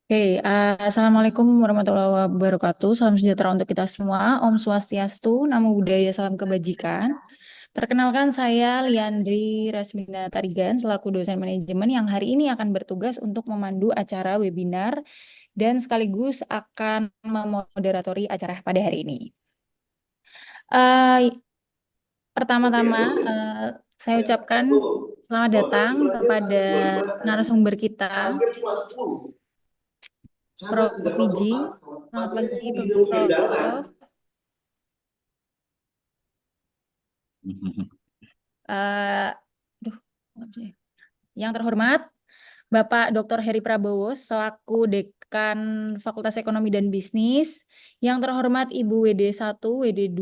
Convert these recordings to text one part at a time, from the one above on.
Assalamualaikum warahmatullahi wabarakatuh. Salam sejahtera untuk kita semua. Om Swastiastu, Namo Buddhaya, Salam Kebajikan. Perkenalkan saya Liandri Rasmina Tarigan selaku dosen manajemen yang hari ini akan bertugas untuk memandu acara webinar dan sekaligus akan memoderatori acara pada hari ini. Eh, Pertama-tama, saya ucapkan selamat datang kepada narasumber kita, Prof. Viji. Selamat pagi, Prof. Eh, aduh, nggak bisa ya. Yang terhormat, Bapak Dr. Heri Prabowo selaku Dekan Fakultas Ekonomi dan Bisnis. Yang terhormat Ibu WD1, WD2,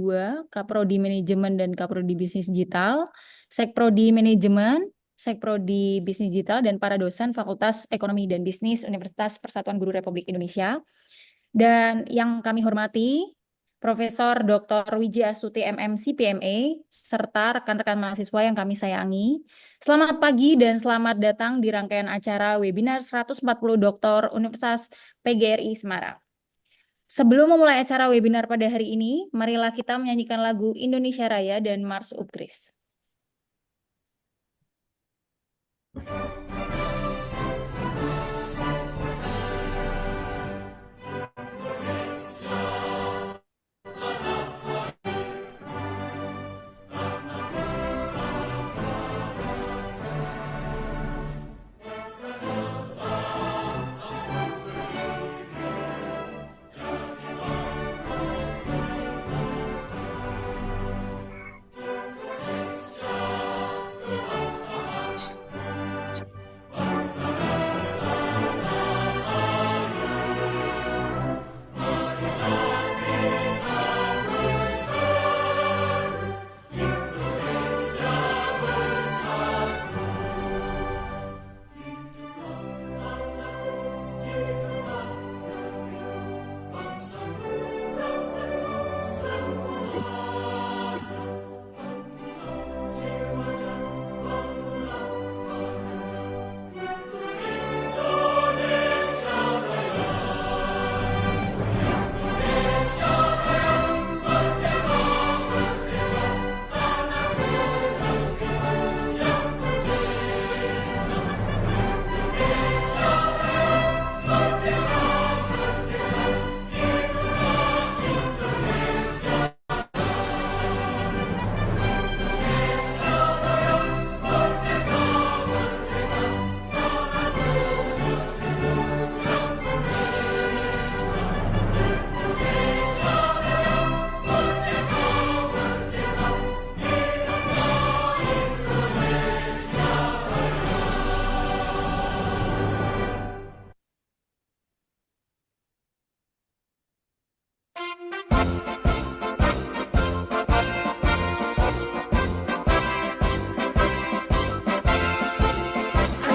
Kaprodi Manajemen dan Kaprodi Bisnis Digital, Sekprodi Manajemen, Sekprodi Bisnis Digital, dan para dosen Fakultas Ekonomi dan Bisnis Universitas Persatuan Guru Republik Indonesia. Dan yang kami hormati, Profesor Dr. Wiji Astuti MMC PMA, serta rekan-rekan mahasiswa yang kami sayangi. Selamat pagi dan selamat datang di rangkaian acara webinar 140 Doktor Universitas PGRI Semarang. Sebelum memulai acara webinar pada hari ini, marilah kita menyanyikan lagu Indonesia Raya dan Mars Upgris.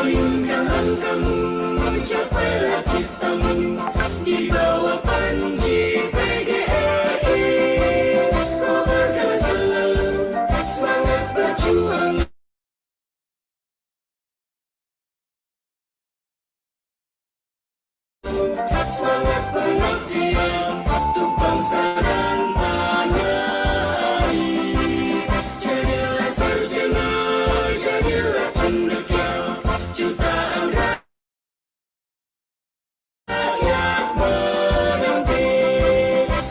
Ayunkan langkahmu, capailah ciptamu di bawah panji PGRI. Kobarkanlah selalu semangat berjuang, semangat pengabdian untuk bangsa dan tanah air. Jadilah sarjana, jadilah cendekia, jutaan rakyat menanti.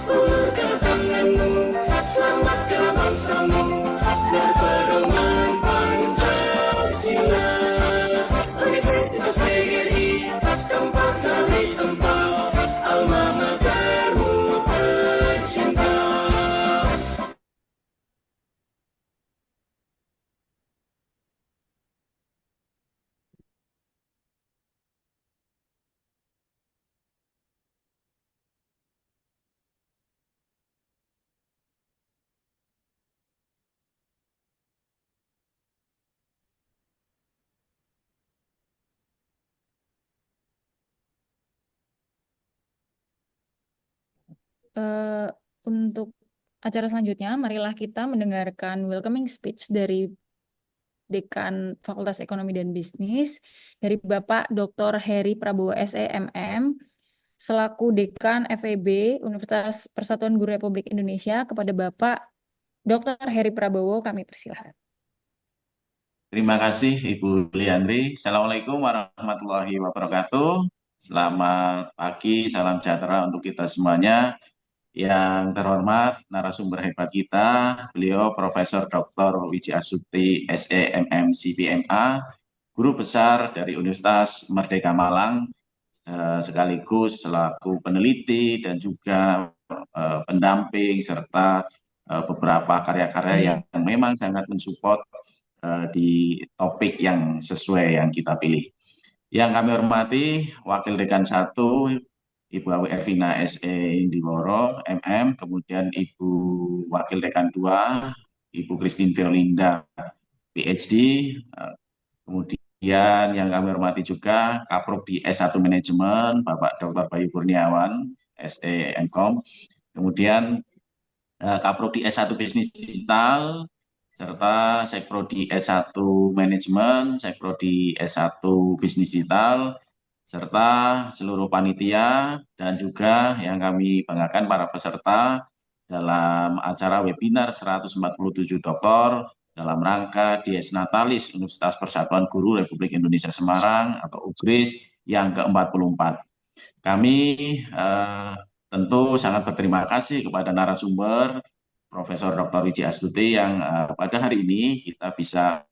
Ulurkan tanganmu, selamatkan bangsamu, berpedoman Pancasila. Universitas PGRI, tempat kami tempat, alma matermu tercinta. Eh, untuk acara selanjutnya, marilah kita mendengarkan welcoming speech dari Dekan Fakultas Ekonomi dan Bisnis, dari Bapak Dr. Heri Prabowo SEMM, selaku Dekan FEB Universitas Persatuan Guru Republik Indonesia, kepada Bapak Dr. Heri Prabowo, kami persilahkan. Terima kasih Ibu Liandri. Assalamualaikum warahmatullahi wabarakatuh. Selamat pagi, salam sejahtera untuk kita semuanya. Yang terhormat narasumber hebat kita, beliau Profesor Dr. Wiji Astuti SEMM CPMA, Guru Besar dari Universitas Merdeka Malang, sekaligus selaku peneliti dan juga pendamping serta beberapa karya-karya yang memang sangat mensupport di topik yang sesuai yang kita pilih. Yang kami hormati Wakil Dekan 1, Ibu Awi Ervina SE Indiworo, MM, kemudian Ibu Wakil Dekan 2, Ibu Christine Violinda, PhD, kemudian yang kami hormati juga Kaprodi S1 Manajemen, Bapak Dr. Bayu Kurniawan, SE Mkom, kemudian Kaprodi S1 Bisnis Digital, serta Sekprodi S1 Manajemen, Sekprodi S1 Bisnis Digital, serta seluruh panitia dan juga yang kami banggakan para peserta dalam acara webinar 147 doktor dalam rangka Dies Natalis Universitas Persatuan Guru Republik Indonesia Semarang atau UGRIS yang ke-44. Kami tentu sangat berterima kasih kepada narasumber Profesor Dr. Wiji Astuti yang pada hari ini kita bisa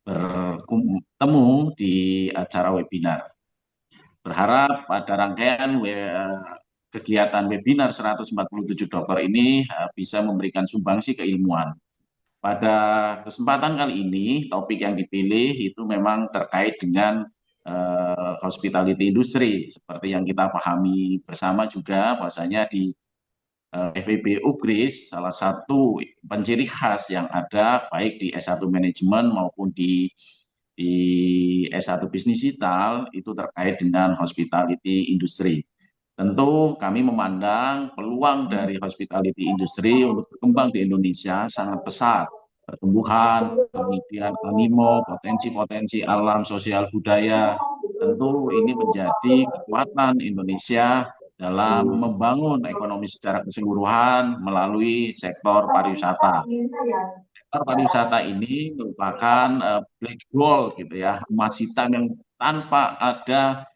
bertemu di acara webinar. Berharap pada rangkaian kegiatan webinar 147 dokter ini bisa memberikan sumbangsi keilmuan. Pada kesempatan kali ini, topik yang dipilih itu memang terkait dengan hospitality industry. Seperti yang kita pahami bersama juga, bahwasanya di FEB UGRIS, salah satu penciri khas yang ada baik di S1 Manajemen maupun di S1 Bisnis Digital itu terkait dengan hospitality industry. Tentu kami memandang peluang dari hospitality industry untuk berkembang di Indonesia sangat besar. Pertumbuhan, kemudian animo, potensi-potensi alam, sosial, budaya, tentu ini menjadi kekuatan Indonesia dalam membangun ekonomi secara keseluruhan melalui sektor pariwisata. Sektor pariwisata ini merupakan black gold gitu ya, emas hitam yang tanpa ada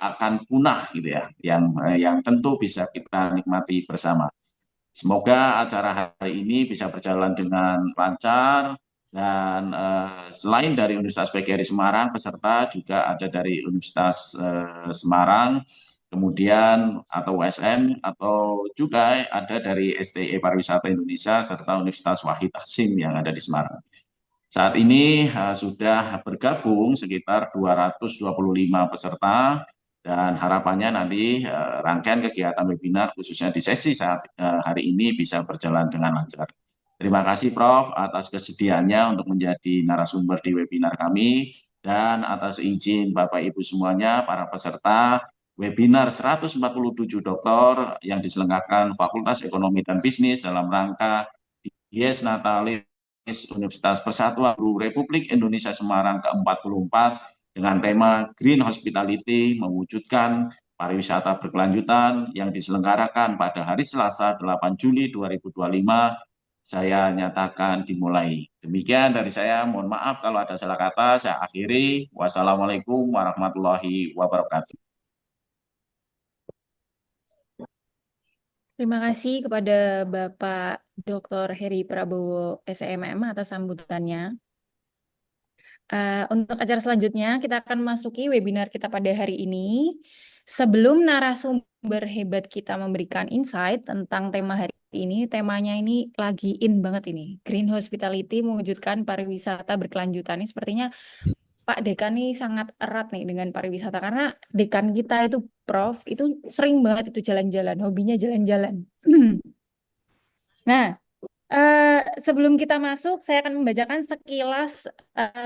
akan punah gitu ya, yang tentu bisa kita nikmati bersama. Semoga acara hari ini bisa berjalan dengan lancar dan selain dari Universitas PGRI Semarang, peserta juga ada dari Universitas Semarang, kemudian atau USN atau juga ada dari STE Pariwisata Indonesia serta Universitas Wahid Hasim yang ada di Semarang. Saat ini sudah bergabung sekitar 225 peserta dan harapannya nanti rangkaian kegiatan webinar khususnya di sesi saat hari ini bisa berjalan dengan lancar. Terima kasih Prof atas kesediaannya untuk menjadi narasumber di webinar kami dan atas izin Bapak Ibu semuanya para peserta webinar 147 doktor yang diselenggarakan Fakultas Ekonomi dan Bisnis dalam rangka Dies Natalis Universitas Persatuan Guru Republik Indonesia Semarang ke-44 dengan tema Green Hospitality mewujudkan pariwisata berkelanjutan yang diselenggarakan pada hari Selasa 8 Juli 2025. Saya nyatakan dimulai. Demikian dari saya, mohon maaf kalau ada salah kata, saya akhiri. Wassalamualaikum warahmatullahi wabarakatuh. Terima kasih kepada Bapak Dr. Heri Prabowo SEMM atas sambutannya. Untuk acara selanjutnya, kita akan masuki webinar kita pada hari ini. Sebelum narasumber hebat kita memberikan insight tentang tema hari ini, temanya ini lagi in banget ini. Green Hospitality mewujudkan pariwisata berkelanjutan. Ini sepertinya Pak Dekan ini sangat erat nih dengan pariwisata. Karena dekan kita itu, Prof, itu sering banget itu jalan-jalan, hobinya jalan-jalan. Nah, sebelum kita masuk, saya akan membacakan sekilas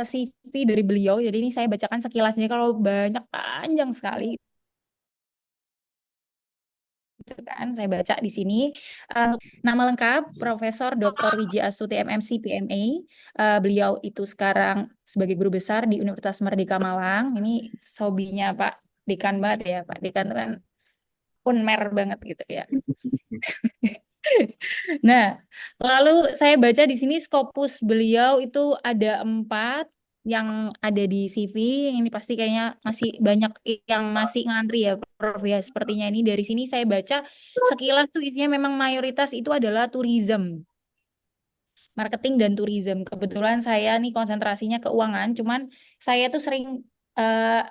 CV dari beliau. Jadi ini saya bacakan sekilasnya. Kalau banyak panjang sekali. gitu kan. Saya baca di sini. Nama lengkap Profesor Dr. Wiji Astuti MMC PMA. Beliau itu sekarang sebagai guru besar di Universitas Merdeka Malang. Ini hobinya Pak Dekan banget ya, Pak Dekan itu kan unmer banget gitu ya. Nah, lalu saya baca di sini Scopus beliau itu ada 4 yang ada di CV. Ini pasti kayaknya masih banyak yang masih ngantri ya, Prof ya. Sepertinya ini dari sini saya baca sekilas tuh isinya memang mayoritas itu adalah tourism, marketing dan tourism. Kebetulan saya nih konsentrasinya keuangan, cuman saya tuh sering eh,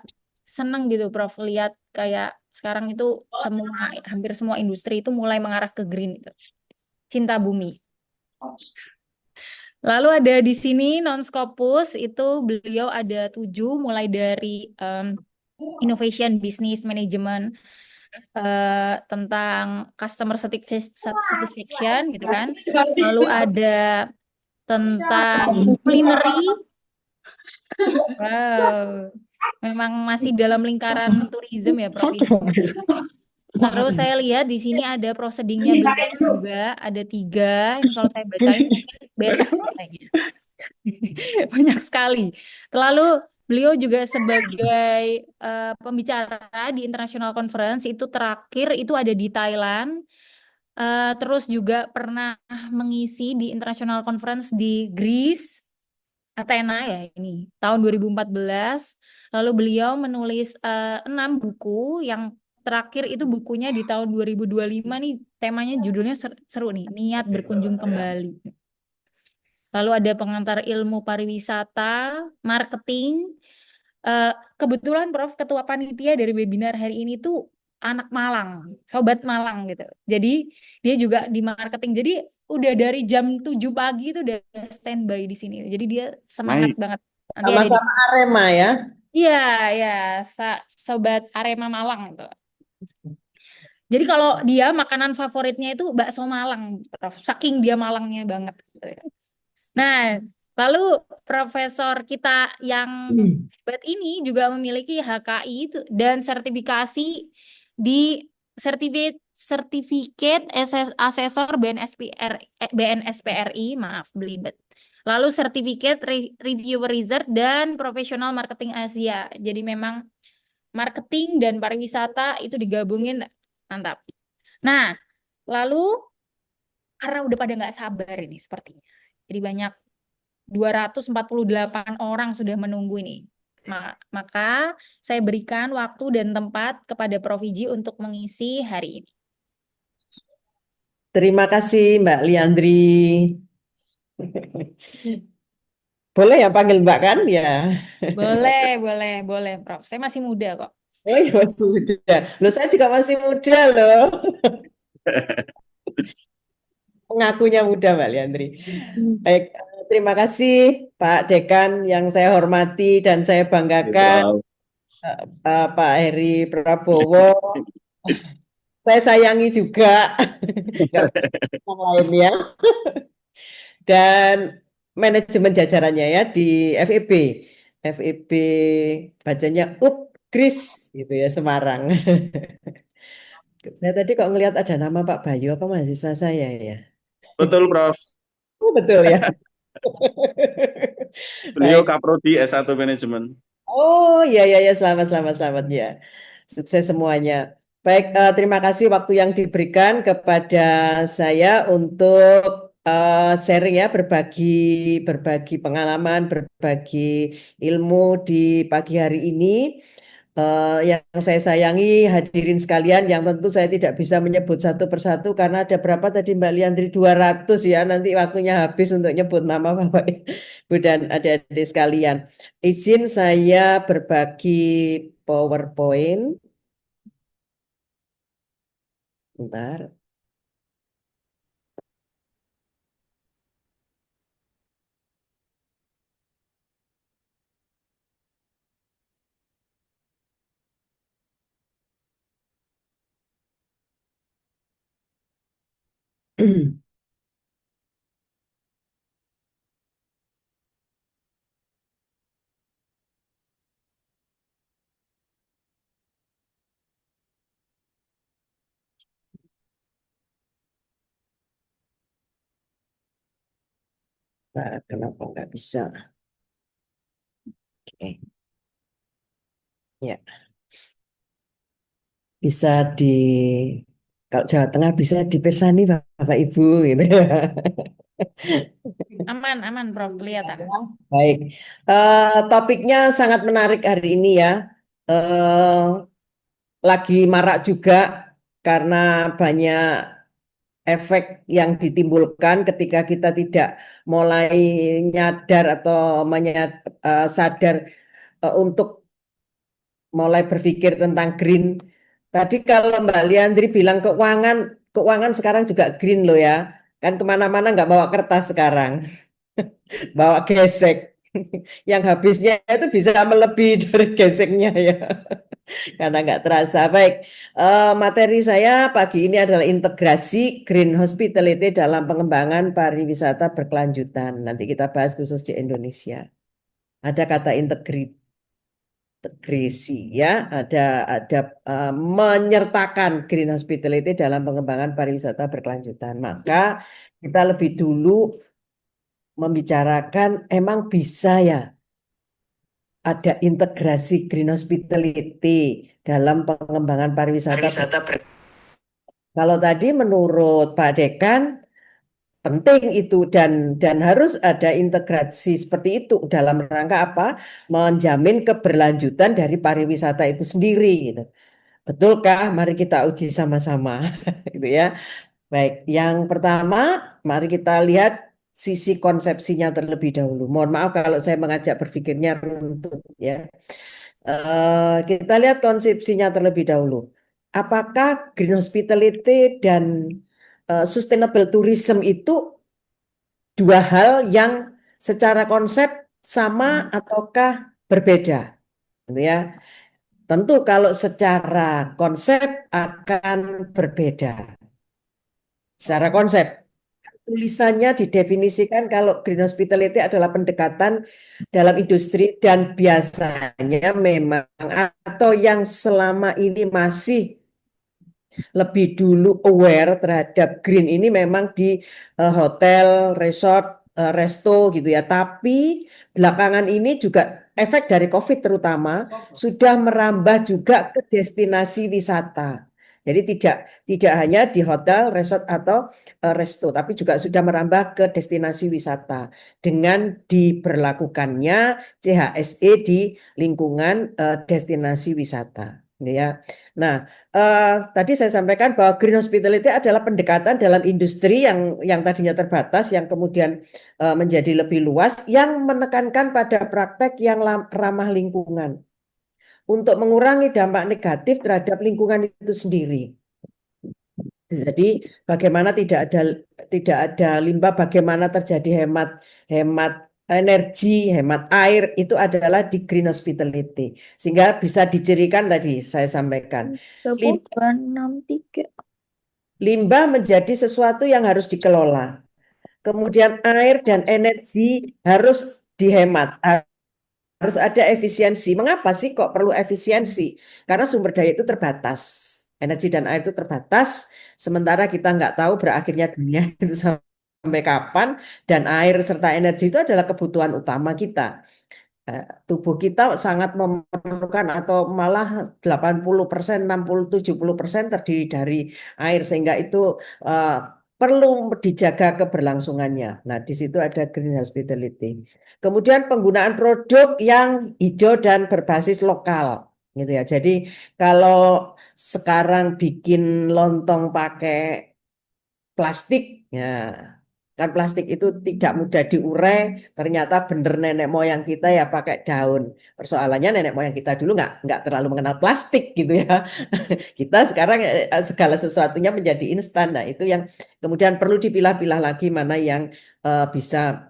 seneng gitu, Prof, lihat kayak sekarang itu semua hampir semua industri itu mulai mengarah ke green gitu. Cinta bumi. Lalu ada di sini non-Scopus itu beliau ada 7 mulai dari innovation business management, tentang customer satisfaction gitu kan. Lalu ada tentang culinary. Wow, memang masih dalam lingkaran tourism ya Prof ini. Terus saya lihat di sini ada prosedingnya beliau juga ada 3. Ini kalau saya bacain mungkin besok selesainya. Banyak sekali. Lalu beliau juga sebagai pembicara di International Conference itu terakhir itu ada di Thailand. Terus juga pernah mengisi di International Conference di Greece, Athena ya ini, tahun 2014. Lalu beliau menulis 6 buku. Yang terakhir itu bukunya di tahun 2025 nih, temanya judulnya seru nih, Niat Berkunjung Kembali. Lalu ada pengantar ilmu pariwisata, marketing. Eh, Kebetulan Prof, ketua panitia dari webinar hari ini tuh anak Malang, sobat Malang gitu. Jadi dia juga di marketing. Jadi udah dari jam 7 pagi itu udah standby di sini. Jadi dia semangat Baik, banget. Nanti ada di Sama-sama sini. Arema ya. Iya, ya, sobat Arema Malang gitu. Jadi kalau dia makanan favoritnya itu bakso Malang, Prof. Saking dia Malangnya banget gitu ya. Nah, lalu profesor kita yang hebat ini juga memiliki HKI dan sertifikasi di Certificate Assessor BNSPRI, maaf belibet. Lalu Certificate Reviewer Research dan Professional Marketing Asia. Jadi memang marketing dan pariwisata itu digabungin, mantap. Nah, lalu karena udah pada nggak sabar ini sepertinya. Jadi banyak 248 orang sudah menunggu ini. Maka saya berikan waktu dan tempat kepada Prof. Iji untuk mengisi hari ini. Terima kasih Mbak Liandri. Boleh ya panggil Mbak kan ya? Boleh, boleh, boleh, Prof. Saya masih muda kok. Oh iya masih muda. Loh saya juga masih muda loh. Pengakunya muda Mbak Liandri. Baik, terima kasih Pak Dekan yang saya hormati dan saya banggakan, Prof. Pak Heri Prabowo. Saya sayangi juga. Nggak yang lain ya. Dan manajemen jajarannya ya di FEB. FEB bacanya Kris gitu ya Semarang. Saya tadi kok ngelihat ada nama Pak Bayu apa mahasiswa saya ya. Betul, Prof. Oh, betul ya. Beliau Baik. Kaprodi S1 Manajemen. Oh iya iya ya selamat selamat selamat ya. Sukses semuanya. Baik, terima kasih waktu yang diberikan kepada saya untuk sharing ya berbagi berbagi pengalaman, berbagi ilmu di pagi hari ini. Yang saya sayangi hadirin sekalian yang tentu saya tidak bisa menyebut satu persatu karena ada berapa tadi Mbak Liandri 200 ya nanti waktunya habis untuk nyebut nama Bapak Ibu dan adik-adik sekalian. Izin saya berbagi PowerPoint. Bentar. Nah, kenapa nggak bisa? Oke, ya bisa di kalau Jawa Tengah bisa dipersani Bapak Ibu gitu. Aman, aman, Prof. Kelihatan. Baik, topiknya sangat menarik hari ini ya. Eh, Lagi marak juga karena banyak efek yang ditimbulkan ketika kita tidak mulai nyadar atau sadar untuk mulai berpikir tentang green. Tadi kalau Mbak Liandri bilang keuangan, keuangan sekarang juga green loh ya. Kan kemana-mana nggak bawa kertas sekarang, bawa gesek. Yang habisnya itu bisa melebihi dari geseknya ya, karena nggak terasa. Baik, materi saya pagi ini adalah integrasi green hospitality dalam pengembangan pariwisata berkelanjutan. Nanti kita bahas khusus di Indonesia. Ada kata integrasi ya, ada menyertakan green hospitality dalam pengembangan pariwisata berkelanjutan. Maka kita lebih dulu membicarakan emang bisa ya ada integrasi green hospitality dalam pengembangan pariwisata. Kalau tadi menurut Pak Dekan penting itu dan harus ada integrasi seperti itu dalam rangka apa? Menjamin keberlanjutan dari pariwisata itu sendiri gitu. Betulkah? Mari kita uji sama-sama gitu ya. Baik, yang pertama mari kita lihat sisi konsepsinya terlebih dahulu. Mohon maaf kalau saya mengajak berpikirnya runtut ya. Kita lihat konsepsinya terlebih dahulu. Apakah green hospitality dan sustainable tourism itu dua hal yang secara konsep sama ataukah berbeda? Gitu ya. Tentu kalau secara konsep akan berbeda. Secara konsep, tulisannya didefinisikan kalau green hospitality adalah pendekatan dalam industri dan biasanya memang atau yang selama ini masih lebih dulu aware terhadap green ini memang di hotel, resort, resto gitu ya. Tapi belakangan ini juga efek dari COVID terutama sudah merambah juga ke destinasi wisata. Jadi tidak hanya di hotel, resort atau resto, tapi juga sudah merambah ke destinasi wisata dengan diberlakukannya CHSE di lingkungan destinasi wisata. Ya. Nah, tadi saya sampaikan bahwa green hospitality adalah pendekatan dalam industri yang tadinya terbatas, yang kemudian menjadi lebih luas, yang menekankan pada praktek yang ramah lingkungan untuk mengurangi dampak negatif terhadap lingkungan itu sendiri. Jadi bagaimana tidak ada limbah, bagaimana terjadi hemat hemat energi, hemat air itu adalah di green hospitality. Sehingga bisa dicirikan tadi saya sampaikan. Limbah 263. Limbah menjadi sesuatu yang harus dikelola. Kemudian air dan energi harus dihemat, harus ada efisiensi. Mengapa sih kok perlu efisiensi? Karena sumber daya itu terbatas. Energi dan air itu terbatas, sementara kita nggak tahu berakhirnya dunia itu sampai kapan, dan air serta energi itu adalah kebutuhan utama kita. Tubuh kita sangat memerlukan atau malah 80%, 60, 70% terdiri dari air sehingga itu eh, perlu dijaga keberlangsungannya. Nah, di situ ada green hospitality. Kemudian penggunaan produk yang hijau dan berbasis lokal gitu ya. Jadi kalau sekarang bikin lontong pakai plastik, ya kan plastik itu tidak mudah diurai. Ternyata bener nenek moyang kita ya pakai daun. Persoalannya nenek moyang kita dulu nggak terlalu mengenal plastik gitu ya. Kita sekarang segala sesuatunya menjadi instan. Nah itu yang kemudian perlu dipilah-pilah lagi mana yang bisa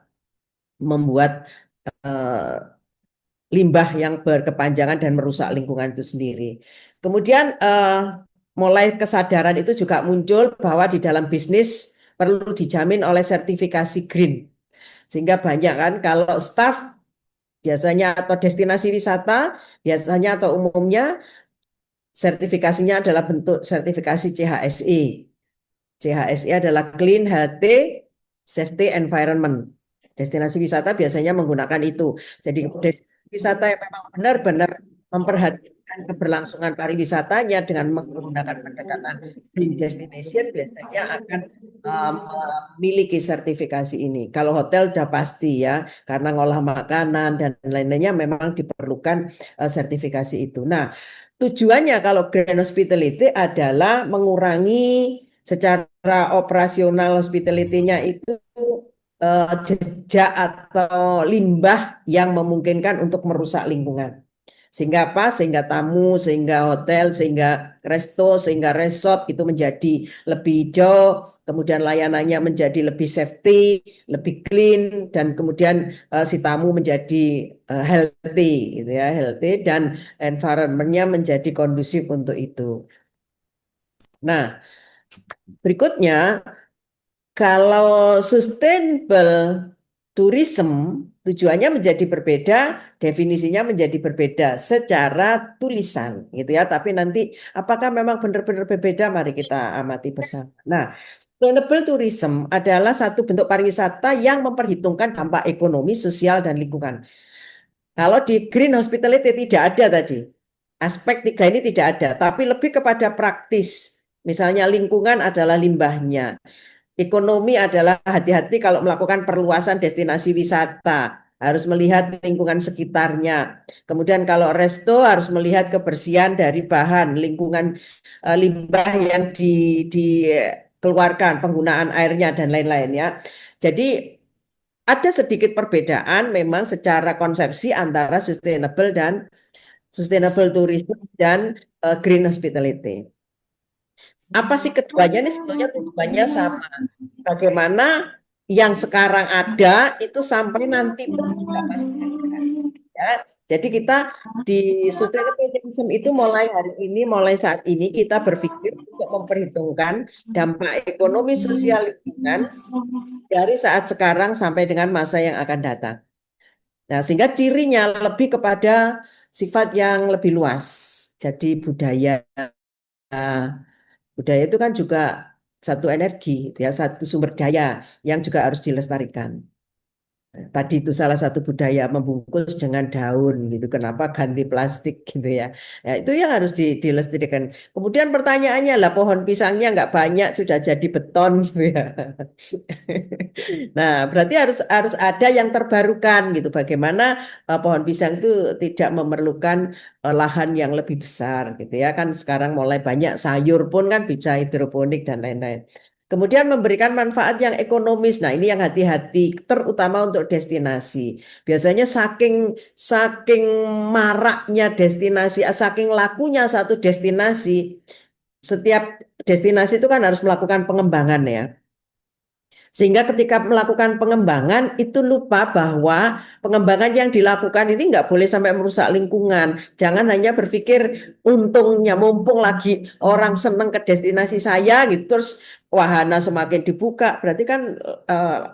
membuat eh, limbah yang berkepanjangan dan merusak lingkungan itu sendiri. Kemudian mulai kesadaran itu juga muncul bahwa di dalam bisnis perlu dijamin oleh sertifikasi green. Sehingga banyak kan kalau staff biasanya atau destinasi wisata biasanya atau umumnya sertifikasinya adalah bentuk sertifikasi CHSE. CHSE adalah Clean Healthy Safety Environment. Destinasi wisata biasanya menggunakan itu. Jadi destinasi wisata yang memang benar-benar memperhatikan keberlangsungan pariwisatanya dengan menggunakan pendekatan green destination biasanya akan memiliki sertifikasi ini. Kalau hotel udah pasti ya, karena ngolah makanan dan lain-lainnya memang diperlukan sertifikasi itu. Nah, tujuannya kalau Grand Hospitality adalah mengurangi secara operasional hospitality-nya itu jejak atau limbah yang memungkinkan untuk merusak lingkungan. Sehingga apa? Sehingga tamu, sehingga hotel, sehingga resto, sehingga resort itu menjadi lebih hijau, kemudian layanannya menjadi lebih safety, lebih clean, dan kemudian si tamu menjadi healthy, gitu ya, healthy dan environment-nya menjadi kondusif untuk itu. Nah, berikutnya kalau sustainable tourism tujuannya menjadi berbeda, definisinya menjadi berbeda secara tulisan gitu ya. Tapi nanti apakah memang benar-benar berbeda? Mari kita amati bersama. Nah, sustainable tourism adalah satu bentuk pariwisata yang memperhitungkan dampak ekonomi, sosial, dan lingkungan. Kalau di green hospitality tidak ada tadi. Aspek tiga ini tidak ada, tapi lebih kepada praktis. Misalnya lingkungan adalah limbahnya. Ekonomi adalah hati-hati kalau melakukan perluasan destinasi wisata, harus melihat lingkungan sekitarnya. Kemudian kalau resto harus melihat kebersihan dari bahan, lingkungan limbah yang dikeluarkan, penggunaan airnya dan lain-lain ya. Jadi ada sedikit perbedaan memang secara konsepsi antara sustainable tourism dan green hospitality. Apa sih keduanya ini sebetulnya tujuannya sama. Bagaimana yang sekarang ada itu sampai nanti juga pasti ada. Ya. Jadi kita di sustainable tourism itu mulai hari ini, mulai saat ini kita berpikir untuk memperhitungkan dampak ekonomi sosial lingkungan dari saat sekarang sampai dengan masa yang akan datang. Nah, sehingga cirinya lebih kepada sifat yang lebih luas. Jadi budaya itu kan juga satu energi, ya, satu sumber daya yang juga harus dilestarikan. Tadi itu salah satu budaya membungkus dengan daun gitu. Kenapa ganti plastik gitu ya? Ya itu yang harus dilestarikan. Kemudian pertanyaannya lah pohon pisangnya nggak banyak sudah jadi beton gitu ya. Nah, berarti harus ada yang terbarukan gitu. Bagaimana pohon pisang itu tidak memerlukan lahan yang lebih besar gitu ya. Kan sekarang mulai banyak sayur pun kan bisa hidroponik dan lain-lain. Kemudian memberikan manfaat yang ekonomis. Nah, ini yang hati-hati, terutama untuk destinasi. Biasanya saking saking maraknya destinasi, saking lakunya satu destinasi, setiap destinasi itu kan harus melakukan pengembangan ya. Sehingga ketika melakukan pengembangan itu lupa bahwa pengembangan yang dilakukan ini nggak boleh sampai merusak lingkungan. Jangan hanya berpikir untungnya mumpung lagi orang seneng ke destinasi saya gitu terus wahana semakin dibuka berarti kan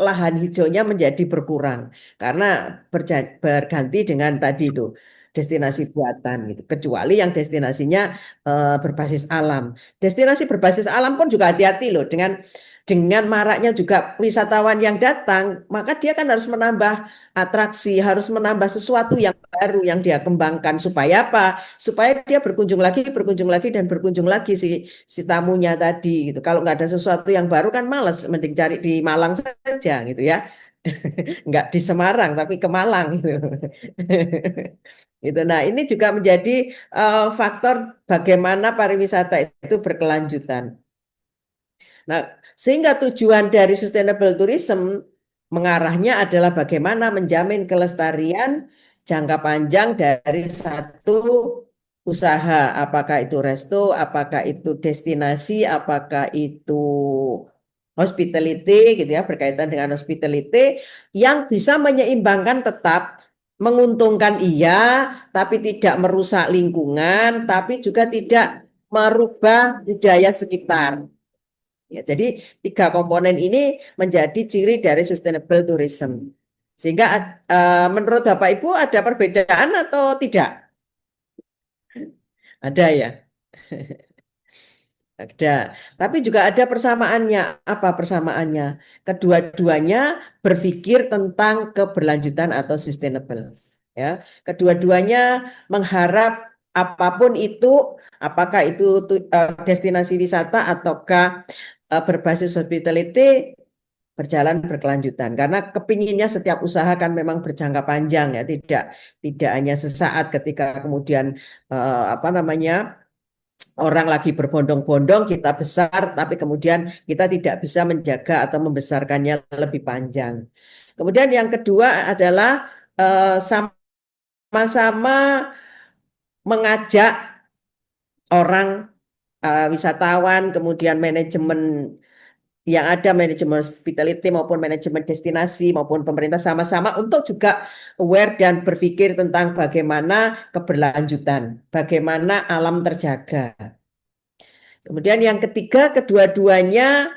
lahan hijaunya menjadi berkurang karena berganti dengan tadi itu destinasi buatan gitu. Kecuali yang destinasinya berbasis alam. Destinasi berbasis alam pun juga hati-hati loh dengan maraknya juga wisatawan yang datang, maka dia kan harus menambah atraksi, harus menambah sesuatu yang baru yang dia kembangkan supaya apa? Supaya dia berkunjung lagi dan berkunjung lagi si tamunya tadi gitu. Kalau nggak ada sesuatu yang baru kan males, mending cari di Malang saja gitu ya. Nggak di Semarang tapi ke Malang gitu. Gitu. Nah, ini juga menjadi faktor bagaimana pariwisata itu berkelanjutan. Nah, sehingga tujuan dari sustainable tourism mengarahnya adalah bagaimana menjamin kelestarian jangka panjang dari satu usaha, apakah itu resto, apakah itu destinasi, apakah itu hospitality gitu ya, berkaitan dengan hospitality yang bisa menyeimbangkan tetap menguntungkan iya, tapi tidak merusak lingkungan, tapi juga tidak merubah budaya sekitar. Ya, jadi tiga komponen ini menjadi ciri dari sustainable tourism. Sehingga menurut Bapak Ibu ada perbedaan atau tidak? Ada ya. Ada. Tapi juga ada persamaannya. Apa persamaannya? Kedua-duanya berpikir tentang keberlanjutan atau sustainable. Ya, kedua-duanya mengharap apapun itu, apakah itu destinasi wisata ataukah berbasis hospitality berjalan berkelanjutan. Karena kepinginnya setiap usaha kan memang berjangka panjang ya, tidak hanya sesaat ketika kemudian apa namanya orang lagi berbondong-bondong kita besar, tapi kemudian kita tidak bisa menjaga atau membesarkannya lebih panjang. Kemudian yang kedua adalah sama-sama mengajak orang wisatawan, kemudian manajemen yang ada, manajemen hospitality maupun manajemen destinasi maupun pemerintah sama-sama untuk juga aware dan berpikir tentang bagaimana keberlanjutan, bagaimana alam terjaga. Kemudian yang ketiga, kedua-duanya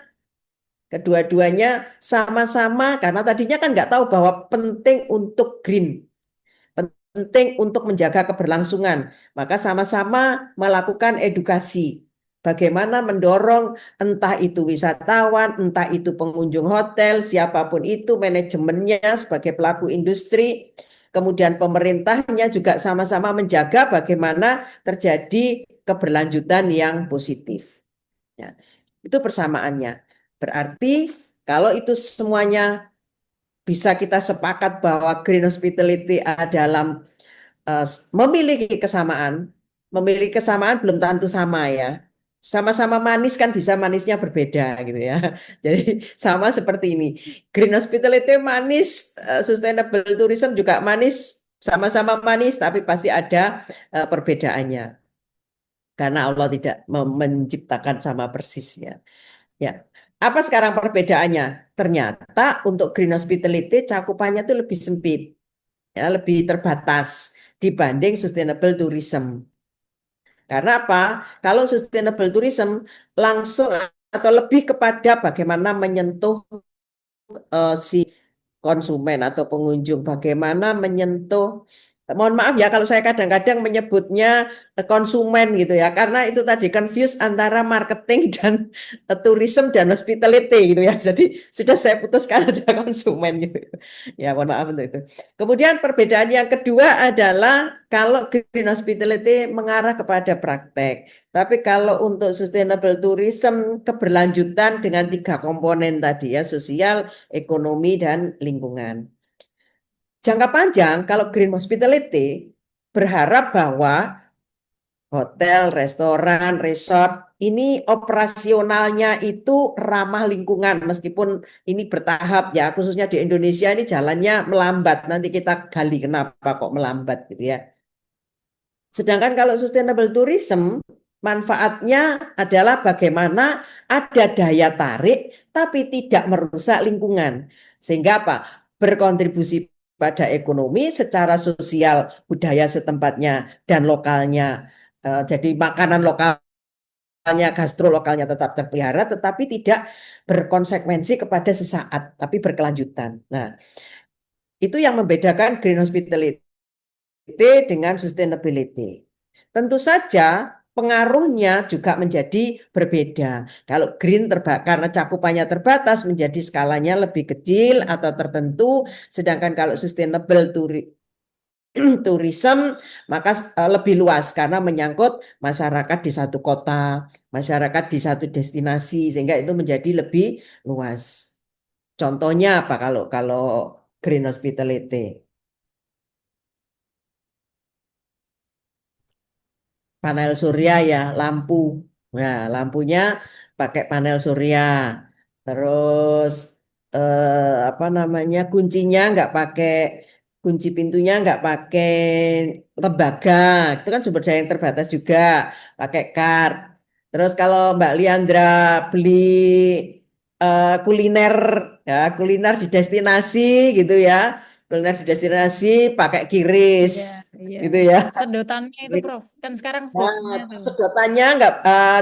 sama-sama karena tadinya kan nggak tahu bahwa penting untuk green, penting untuk menjaga keberlangsungan. Maka sama-sama melakukan edukasi. Bagaimana mendorong entah itu wisatawan, entah itu pengunjung hotel, siapapun itu manajemennya sebagai pelaku industri, kemudian pemerintahnya juga sama-sama menjaga bagaimana terjadi keberlanjutan yang positif. Ya, itu persamaannya. Berarti kalau itu semuanya bisa kita sepakat bahwa green hospitality adalah memiliki kesamaan belum tentu sama ya. Sama-sama manis kan bisa manisnya berbeda gitu ya. Jadi sama seperti ini. Green hospitality manis, sustainable tourism juga manis, sama-sama manis tapi pasti ada perbedaannya. Karena Allah tidak menciptakan sama persis ya. Ya. Apa sekarang perbedaannya? Ternyata untuk green hospitality cakupannya itu lebih sempit, ya, lebih terbatas dibanding sustainable tourism. Karena apa? Kalau sustainable tourism langsung atau lebih kepada bagaimana menyentuh si konsumen atau pengunjung, bagaimana menyentuh, mohon maaf ya kalau saya kadang-kadang menyebutnya konsumen gitu ya, karena itu tadi confuse antara marketing dan tourism dan hospitality gitu ya, jadi sudah saya putuskan aja konsumen gitu ya, mohon maaf untuk itu. Kemudian perbedaan yang kedua adalah kalau green hospitality mengarah kepada praktek, tapi kalau untuk sustainable tourism keberlanjutan dengan tiga komponen tadi ya, sosial, ekonomi, dan lingkungan. Jangka panjang, kalau green hospitality berharap bahwa hotel, restoran, resort ini operasionalnya itu ramah lingkungan meskipun ini bertahap ya, khususnya di Indonesia ini jalannya melambat. Nanti kita gali kenapa kok melambat gitu ya. Sedangkan kalau sustainable tourism manfaatnya adalah bagaimana ada daya tarik tapi tidak merusak lingkungan. Sehingga apa? Berkontribusi pada ekonomi secara sosial budaya setempatnya dan lokalnya. Jadi makanan lokalnya, gastro lokalnya tetap terpelihara tetapi tidak berkonsekuensi kepada sesaat tapi berkelanjutan. Nah, itu yang membedakan green hospitality dengan sustainability. Tentu saja pengaruhnya juga menjadi berbeda. Kalau green karena cakupannya terbatas menjadi skalanya lebih kecil atau tertentu, sedangkan kalau sustainable tourism maka lebih luas karena menyangkut masyarakat di satu kota, masyarakat di satu destinasi sehingga itu menjadi lebih luas. Contohnya apa kalau green hospitality? Panel surya ya, lampu. Nah, lampunya pakai panel surya. Terus apa namanya? Kuncinya nggak pakai kunci pintunya nggak pakai tembaga. Itu kan sumber daya yang terbatas juga, pakai kart. Terus kalau Mbak Liandra beli kuliner ya, kuliner di destinasi gitu ya. Kuliner di destinasi pakai kiris. Iya, Iya. gitu ya. Sedotannya itu, Prof. Kan sekarang sedotannya Nah, tuh. sedotannya nggak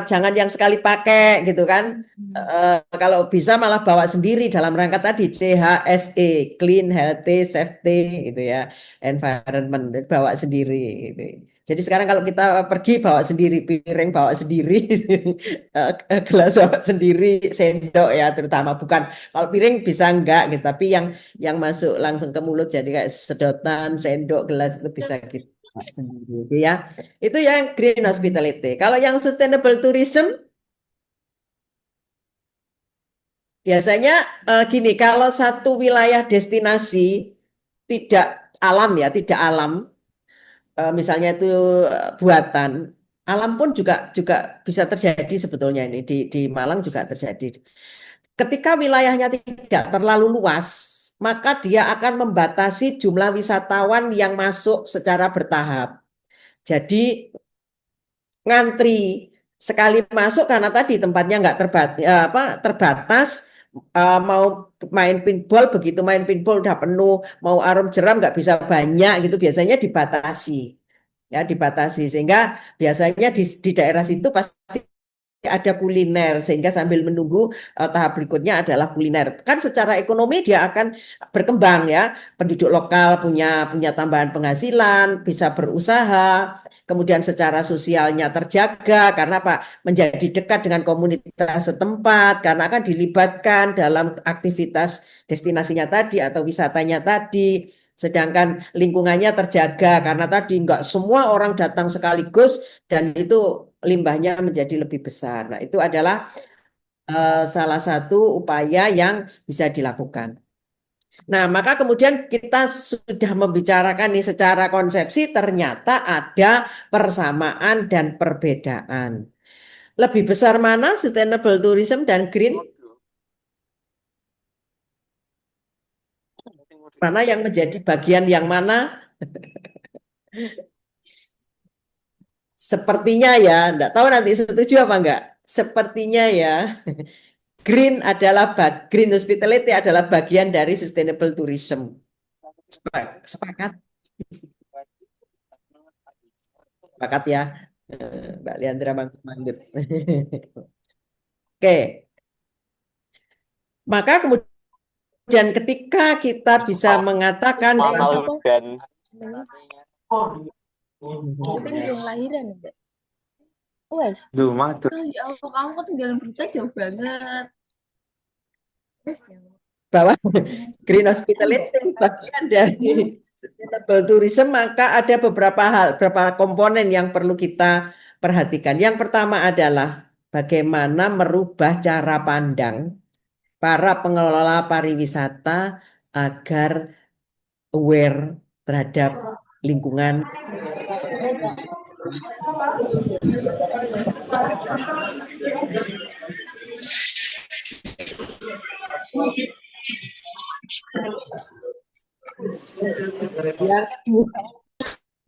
jangan yang sekali pakai gitu kan. Hmm. Kalau bisa malah bawa sendiri dalam rangka tadi CHSE, clean, healthy, safety gitu ya, environment bawa sendiri gitu. Jadi sekarang kalau kita pergi bawa sendiri piring, bawa sendiri, gelas bawa sendiri, sendok ya terutama bukan kalau piring bisa enggak gitu, tapi yang masuk langsung ke mulut jadi kayak sedotan, sendok, gelas itu bisa kita bawa sendiri gitu ya. Itu yang green hospitality. Kalau yang sustainable tourism, biasanya gini, kalau satu wilayah destinasi tidak alam ya, tidak alam, misalnya itu buatan, alam pun juga bisa terjadi sebetulnya ini di Malang juga terjadi. Ketika wilayahnya tidak terlalu luas, maka dia akan membatasi jumlah wisatawan yang masuk secara bertahap. Jadi ngantri sekali masuk karena tadi tempatnya nggak terbatas, mau main pinball begitu main pinball udah penuh, mau arum jeram nggak bisa banyak gitu biasanya dibatasi ya, dibatasi sehingga biasanya di daerah situ pasti ada kuliner sehingga sambil menunggu tahap berikutnya adalah kuliner. Kan secara ekonomi dia akan berkembang ya. Penduduk lokal punya punya tambahan penghasilan, bisa berusaha. Kemudian secara sosialnya terjaga karena apa? Menjadi dekat dengan komunitas setempat karena akan dilibatkan dalam aktivitas destinasinya tadi atau wisatanya tadi. Sedangkan lingkungannya terjaga karena tadi nggak semua orang datang sekaligus dan itu limbahnya menjadi lebih besar. Nah, itu adalah salah satu upaya yang bisa dilakukan. Nah, maka kemudian kita sudah membicarakan nih secara konsepsi ternyata ada persamaan dan perbedaan. Lebih besar mana sustainable tourism dan green? Mana yang menjadi bagian yang mana? Sepertinya ya, enggak tahu nanti setuju apa enggak. Sepertinya ya, green hospitality adalah bagian dari sustainable tourism. Sepakat, sepakat ya, Mbak Liandra Manggut. Oke, maka kemudian ketika kita bisa mengatakan Mahal dan Tapi belum lahiran ya, Mbak? Wes. Duh, matur. Oh, ya Allah, kamu ketinggalan berita jauh banget. Wes ya. bahwa green hospitality bagian dari sustainable tourism, maka ada beberapa komponen yang perlu kita perhatikan. Yang pertama adalah bagaimana merubah cara pandang para pengelola pariwisata agar aware terhadap lingkungan.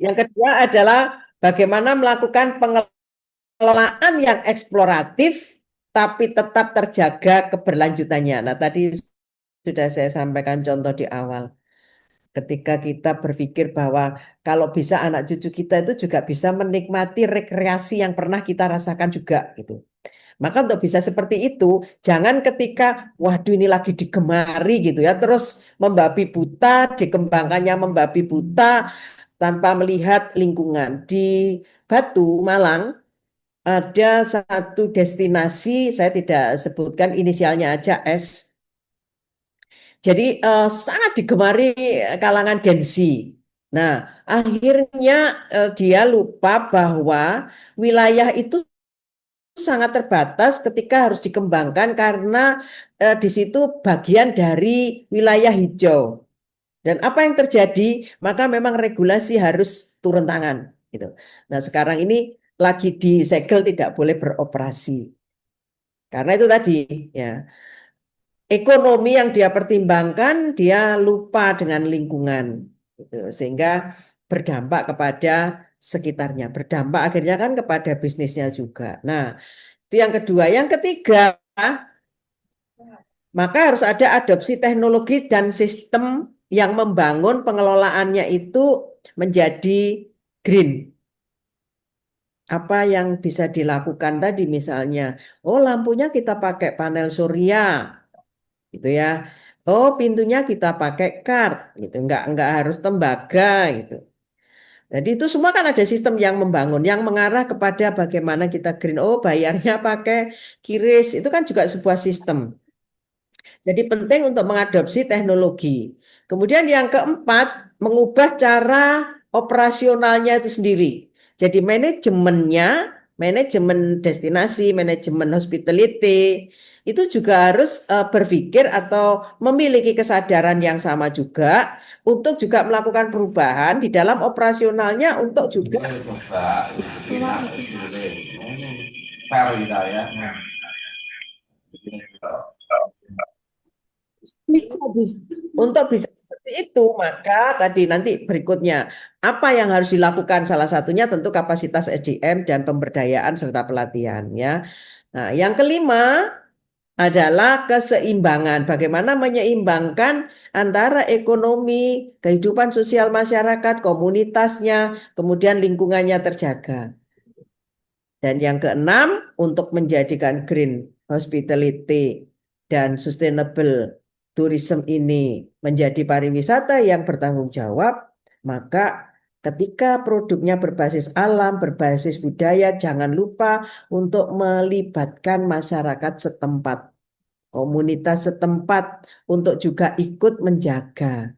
Yang kedua adalah bagaimana melakukan pengelolaan yang eksploratif tapi tetap terjaga keberlanjutannya. Nah, tadi sudah saya sampaikan contoh di awal. Ketika kita berpikir bahwa kalau bisa anak cucu kita itu juga bisa menikmati rekreasi yang pernah kita rasakan juga gitu. Maka untuk bisa seperti itu, jangan ketika waduh ini lagi digemari gitu ya, terus membabi buta, dikembangkannya membabi buta tanpa melihat lingkungan. Di Batu, Malang, ada satu destinasi, saya tidak sebutkan inisialnya aja S. Jadi sangat digemari kalangan Gen Z. Nah, akhirnya dia lupa bahwa wilayah itu sangat terbatas ketika harus dikembangkan karena di situ bagian dari wilayah hijau. Dan apa yang terjadi? Maka memang regulasi harus turun tangan gitu. Nah, sekarang ini lagi disegel tidak boleh beroperasi. Karena itu tadi ya. Ekonomi yang dia pertimbangkan, dia lupa dengan lingkungan gitu. Sehingga berdampak kepada sekitarnya, berdampak akhirnya kan kepada bisnisnya juga. Nah, itu yang kedua. Yang ketiga, maka harus ada adopsi teknologi dan sistem yang membangun pengelolaannya itu menjadi green. Apa yang bisa dilakukan tadi misalnya, oh lampunya kita pakai panel surya, gitu ya. Oh pintunya kita pakai kart, gitu. Nggak harus tembaga, gitu. Jadi itu semua kan ada sistem yang membangun, yang mengarah kepada bagaimana kita green. Oh bayarnya pakai QRIS, itu kan juga sebuah sistem. Jadi penting untuk mengadopsi teknologi. Kemudian yang keempat, mengubah cara operasionalnya itu sendiri. Jadi manajemennya, manajemen destinasi, manajemen hospitality, itu juga harus berpikir atau memiliki kesadaran yang sama juga untuk juga melakukan perubahan di dalam operasionalnya untuk juga untuk bisa seperti itu, maka tadi nanti berikutnya apa yang harus dilakukan? Salah satunya tentu kapasitas SDM dan pemberdayaan serta pelatihan ya. Nah, yang kelima adalah keseimbangan. Bagaimana menyeimbangkan antara ekonomi, kehidupan sosial masyarakat, komunitasnya, kemudian lingkungannya terjaga. Dan yang keenam, untuk menjadikan green hospitality dan sustainable tourism ini menjadi pariwisata yang bertanggung jawab, maka ketika produknya berbasis alam, berbasis budaya, jangan lupa untuk melibatkan masyarakat setempat, komunitas setempat untuk juga ikut menjaga,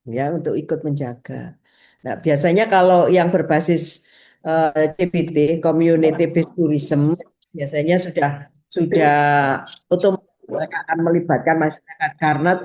ya, untuk ikut menjaga. Nah, biasanya kalau yang berbasis CBT, Community Based Tourism, biasanya sudah otomatis mereka akan melibatkan masyarakat karena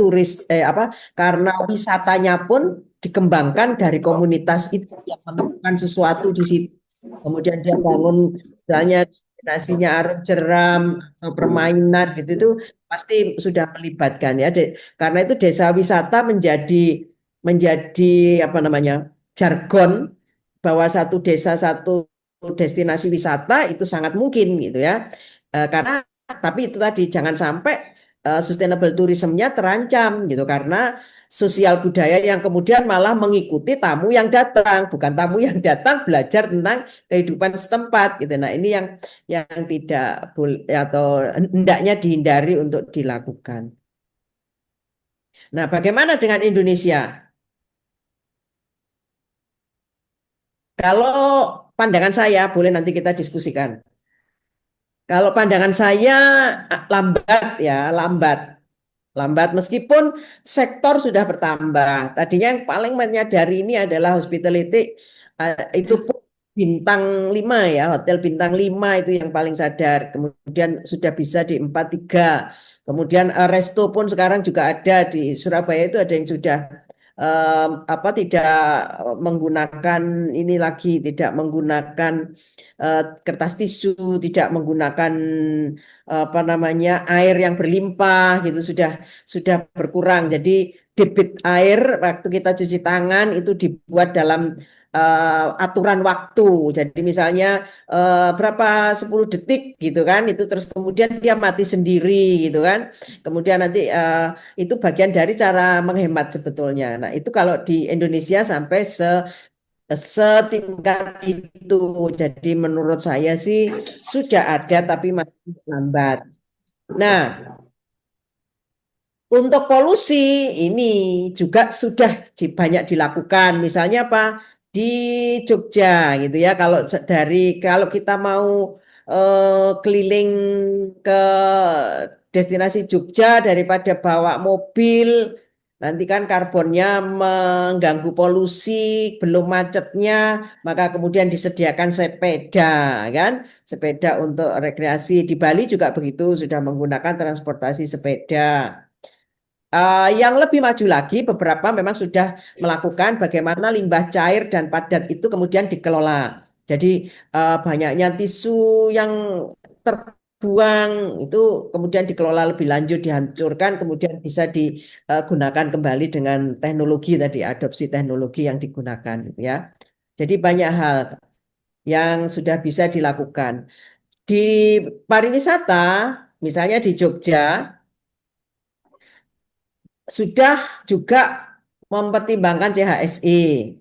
karena wisatanya pun dikembangkan dari komunitas itu yang menemukan sesuatu di situ. Kemudian dia bangun misalnya destinasinya arum jeram atau permainan gitu itu pasti sudah melibatkan ya. Karena itu desa wisata menjadi apa namanya jargon bahwa satu desa satu destinasi wisata itu sangat mungkin gitu ya. Karena tapi itu tadi jangan sampai sustainable tourism-nya terancam gitu karena sosial budaya yang kemudian malah mengikuti tamu yang datang, bukan tamu yang datang belajar tentang kehidupan setempat gitu. Nah, ini yang tidak boleh atau hendaknya dihindari untuk dilakukan. Nah, bagaimana dengan Indonesia? Kalau pandangan saya, boleh nanti kita diskusikan. Kalau pandangan saya lambat ya, lambat. Lambat meskipun sektor sudah bertambah. Tadinya yang paling menyadari ini adalah hospitality, itu pun bintang 5 ya, hotel bintang 5 itu yang paling sadar. Kemudian sudah bisa di 4-3. Kemudian resto pun sekarang juga ada di Surabaya itu ada yang sudah tidak menggunakan ini lagi, tidak menggunakan kertas tisu, tidak menggunakan apa namanya air yang berlimpah gitu sudah berkurang. Jadi debit air waktu kita cuci tangan itu dibuat dalam aturan waktu. Jadi misalnya berapa 10 detik gitu kan, itu terus kemudian dia mati sendiri gitu kan. Kemudian nanti itu bagian dari cara menghemat sebetulnya. Nah, itu kalau di Indonesia sampai setingkat itu. Jadi menurut saya sih sudah ada tapi masih lambat. Nah, untuk polusi ini juga sudah banyak dilakukan. Misalnya apa? Di Jogja gitu ya. Kalau kita mau keliling ke destinasi Jogja daripada bawa mobil, nanti kan karbonnya mengganggu polusi, belum macetnya, maka kemudian disediakan sepeda kan, sepeda untuk rekreasi. Di Bali juga begitu, sudah menggunakan transportasi sepeda. Yang lebih maju lagi, beberapa memang sudah melakukan bagaimana limbah cair dan padat itu kemudian dikelola. Jadi banyaknya tisu yang terbuang itu kemudian dikelola lebih lanjut, dihancurkan, kemudian bisa digunakan kembali dengan teknologi tadi, adopsi teknologi yang digunakan, ya. Jadi banyak hal yang sudah bisa dilakukan. Di pariwisata, misalnya di Jogja, sudah juga mempertimbangkan CHSE.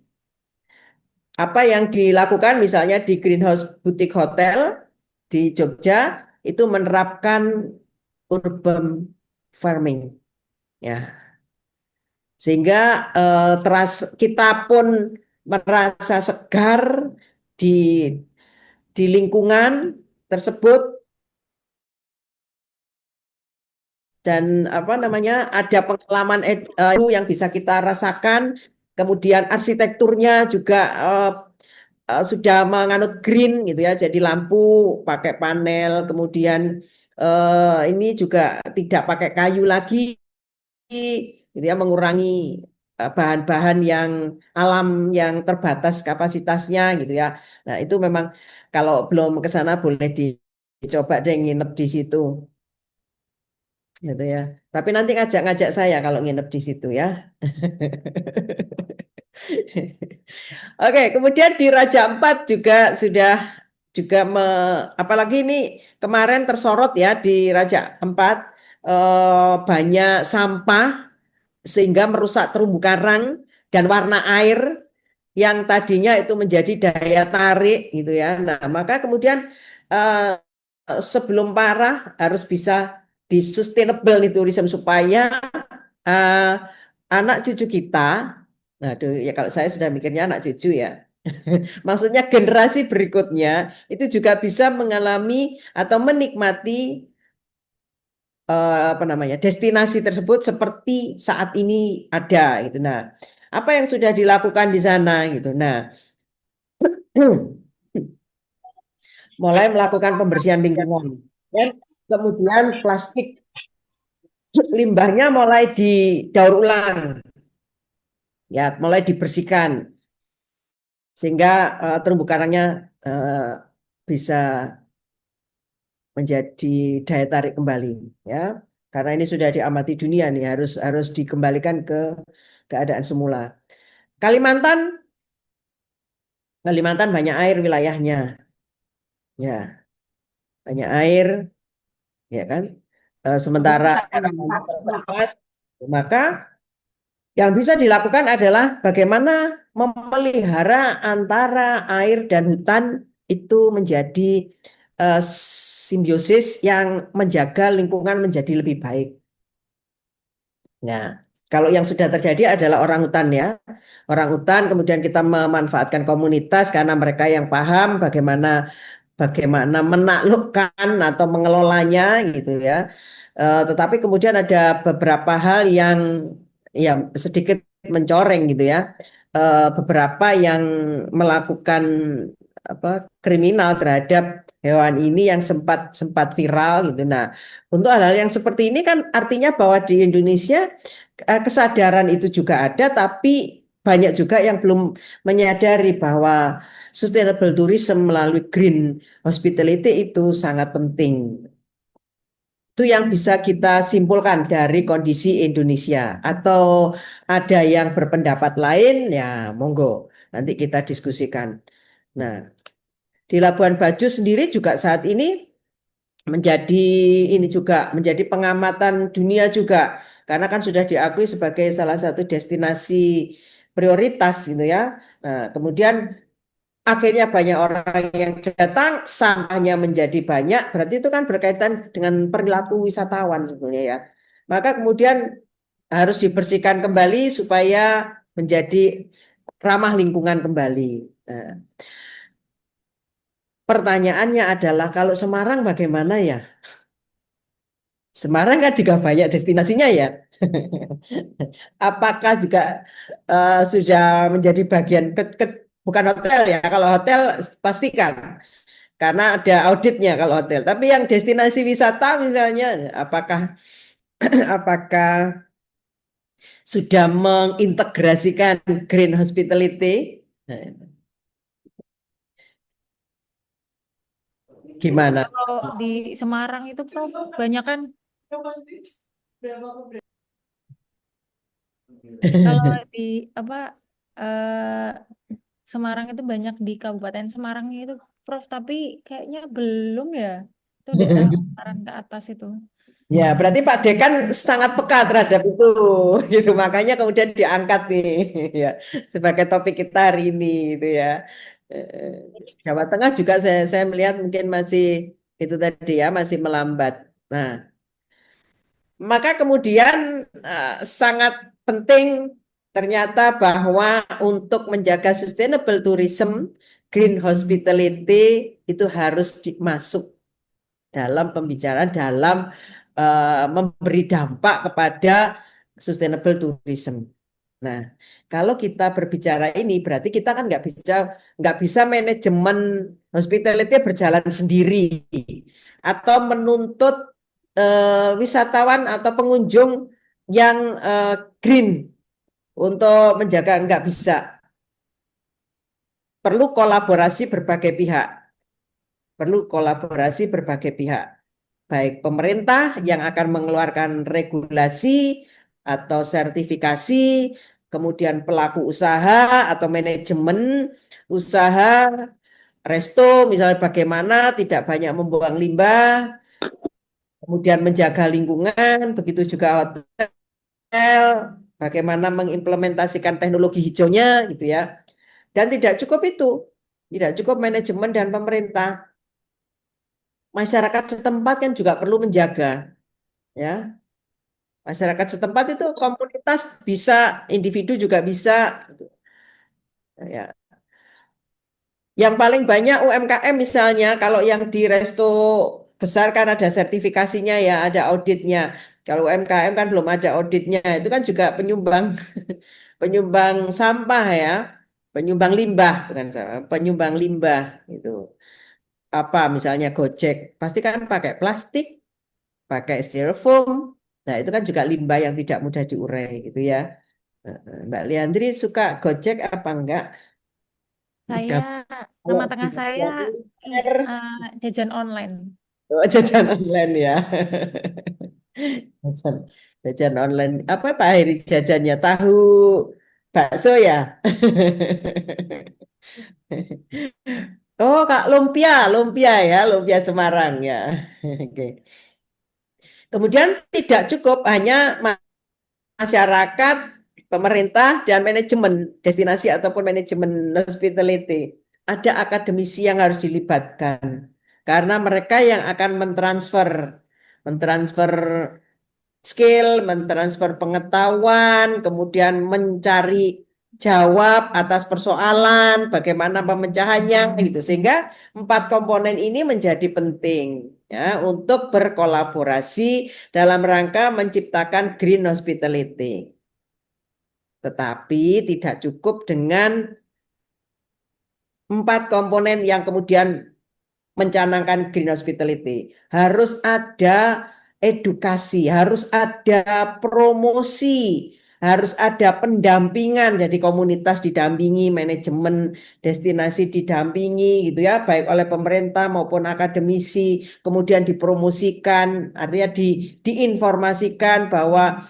Apa yang dilakukan misalnya di Greenhouse Boutique Hotel di Jogja itu menerapkan urban farming, ya, sehingga kita pun merasa segar di lingkungan tersebut, dan apa namanya, ada pengalaman yang bisa kita rasakan, kemudian arsitekturnya juga sudah menganut green gitu ya, jadi lampu pakai panel, kemudian ini juga tidak pakai kayu lagi gitu ya, mengurangi bahan-bahan yang alam yang terbatas kapasitasnya gitu ya. Nah, itu memang kalau belum ke sana boleh dicoba deh nginep di situ gitu ya. Tapi nanti ngajak-ngajak saya kalau nginep di situ ya. Oke, kemudian di Raja Ampat juga sudah apalagi ini kemarin tersorot ya di Raja Ampat, banyak sampah sehingga merusak terumbu karang dan warna air yang tadinya itu menjadi daya tarik gitu ya. Nah, maka kemudian eh, sebelum parah harus bisa di sustainable nih tourism supaya eh, anak cucu kita, nah aduh, ya kalau saya sudah mikirnya anak cucu ya, maksudnya generasi berikutnya itu juga bisa mengalami atau menikmati apa namanya, destinasi tersebut seperti saat ini ada gitu. Nah, apa yang sudah dilakukan di sana gitu. Nah, mulai melakukan pembersihan lingkungan, dan kemudian plastik limbahnya mulai didaur ulang, ya, mulai dibersihkan sehingga terumbu karangnya eh, bisa menjadi daya tarik kembali, ya, karena ini sudah diamati dunia nih, harus harus dikembalikan ke keadaan semula. Kalimantan Kalimantan banyak air wilayahnya, ya, banyak air, ya kan. Sementara daerah banyak terbatas, maka yang bisa dilakukan adalah bagaimana memelihara antara air dan hutan itu menjadi eh, simbiosis yang menjaga lingkungan menjadi lebih baik. Nah, kalau yang sudah terjadi adalah orang hutan ya. Orang hutan kemudian kita memanfaatkan komunitas karena mereka yang paham bagaimana bagaimana menaklukkan atau mengelolanya gitu ya. Tetapi kemudian ada beberapa hal yang ya sedikit mencoreng gitu ya. Beberapa yang melakukan apa, kriminal terhadap hewan ini yang sempat sempat viral gitu. Nah, untuk hal-hal yang seperti ini kan artinya bahwa di Indonesia kesadaran itu juga ada, tapi banyak juga yang belum menyadari bahwa sustainable tourism melalui green hospitality itu sangat penting. Itu yang bisa kita simpulkan dari kondisi Indonesia. Atau ada yang berpendapat lain, ya monggo nanti kita diskusikan. Nah, di Labuan Bajo sendiri juga saat ini menjadi menjadi pengamatan dunia juga, karena kan sudah diakui sebagai salah satu destinasi prioritas gitu ya. Nah, kemudian akhirnya banyak orang yang datang, sampahnya menjadi banyak, berarti itu kan berkaitan dengan perilaku wisatawan sebenarnya ya. Maka kemudian harus dibersihkan kembali supaya menjadi ramah lingkungan kembali. Nah, pertanyaannya adalah kalau Semarang bagaimana ya? Semarang kan juga banyak destinasinya ya. Apakah juga sudah menjadi bagian bukan hotel ya? Kalau hotel pastikan karena ada auditnya kalau hotel. Tapi yang destinasi wisata misalnya, apakah apakah sudah mengintegrasikan green hospitality? Nah, gimana? Kalau di Semarang itu Prof, banyak kan kalau di apa eh, Semarang itu banyak di Kabupaten Semarang itu Prof, tapi kayaknya belum ya. Itu daerah Ungaran ke atas itu. Ya, berarti Pak Dekan sangat peka terhadap itu, gitu. Makanya kemudian diangkat nih, ya, sebagai topik kita hari ini, itu ya. Jawa Tengah juga saya melihat mungkin masih itu tadi ya, masih melambat. Nah, maka kemudian sangat penting ternyata bahwa untuk menjaga sustainable tourism, green hospitality itu harus masuk dalam pembicaraan, dalam memberi dampak kepada sustainable tourism. Nah, kalau kita berbicara ini berarti kita kan nggak bisa manajemen hospitality berjalan sendiri atau menuntut wisatawan atau pengunjung yang green untuk menjaga, nggak bisa. Perlu kolaborasi berbagai pihak. Perlu kolaborasi berbagai pihak. Baik pemerintah yang akan mengeluarkan regulasi atau sertifikasi, kemudian pelaku usaha atau manajemen usaha, resto misalnya bagaimana tidak banyak membuang limbah, kemudian menjaga lingkungan, begitu juga hotel, bagaimana mengimplementasikan teknologi hijaunya gitu ya. Dan tidak cukup itu, tidak cukup manajemen dan pemerintah. Masyarakat setempat kan juga perlu menjaga, ya. Masyarakat setempat itu komunitas bisa, individu juga bisa, ya. Yang paling banyak UMKM misalnya, kalau yang di resto besar kan ada sertifikasinya ya, ada auditnya. Kalau UMKM kan belum ada auditnya, itu kan juga penyumbang penyumbang sampah ya, penyumbang limbah, bukan sampah, penyumbang limbah itu. Apa misalnya Gojek, pasti kan pakai plastik, pakai styrofoam. Nah, itu kan juga limbah yang tidak mudah diurai gitu ya. Mbak Liandri suka Gojek apa enggak? Saya, Kalau nama di tengah saya dunia kuliner, jajan online. oh, jajan online ya. Jajan, jajan online. Apa Pak Heri jajannya? Tahu bakso ya? Oh, Kak, lumpia, lumpia ya, lumpia Semarang ya. Oke. Kemudian tidak cukup hanya masyarakat, pemerintah, dan manajemen destinasi ataupun manajemen hospitality. Ada akademisi yang harus dilibatkan karena mereka yang akan mentransfer skill, mentransfer pengetahuan, kemudian mencari jawab atas persoalan, bagaimana pemecahannya gitu. Sehingga 4 komponen ini menjadi penting ya untuk berkolaborasi dalam rangka menciptakan green hospitality. Tetapi tidak cukup dengan 4 komponen yang kemudian mencanangkan green hospitality. Harus ada edukasi, harus ada promosi, harus ada pendampingan. Jadi komunitas didampingi, manajemen destinasi didampingi gitu ya, baik oleh pemerintah maupun akademisi, kemudian dipromosikan, artinya diinformasikan bahwa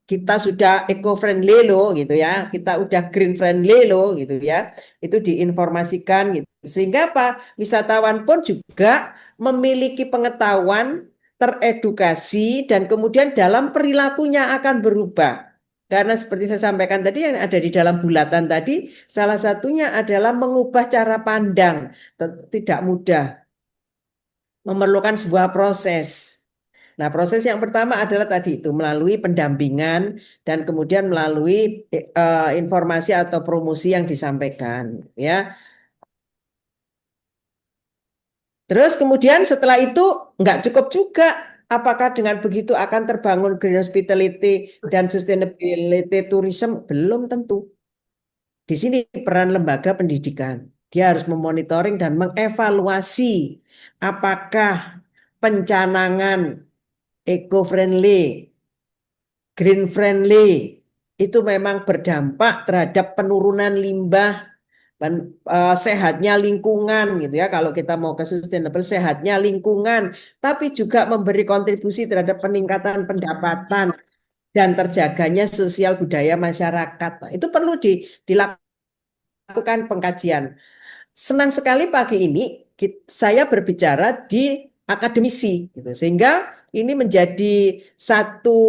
kita sudah eco friendly loh gitu ya, kita udah green friendly loh gitu ya. Itu diinformasikan gitu. Sehingga apa? Wisatawan pun juga memiliki pengetahuan, teredukasi, dan kemudian dalam perilakunya akan berubah. Karena seperti saya sampaikan tadi yang ada di dalam bulatan tadi, salah satunya adalah mengubah cara pandang. Tidak mudah, memerlukan sebuah proses. Nah, proses yang pertama adalah tadi itu melalui pendampingan dan kemudian melalui informasi atau promosi yang disampaikan, ya. Terus kemudian setelah itu nggak cukup juga. Apakah dengan begitu akan terbangun green hospitality dan sustainability tourism? Belum tentu. Di sini peran lembaga pendidikan. Dia harus memonitoring dan mengevaluasi apakah pencanangan eco-friendly, green-friendly itu memang berdampak terhadap penurunan limbah, sehatnya lingkungan gitu ya. Kalau kita mau ke sustainable, sehatnya lingkungan, tapi juga memberi kontribusi terhadap peningkatan pendapatan dan terjaganya sosial budaya masyarakat. Nah, itu perlu dilakukan pengkajian. Senang sekali pagi ini saya berbicara di akademisi gitu. Sehingga ini menjadi satu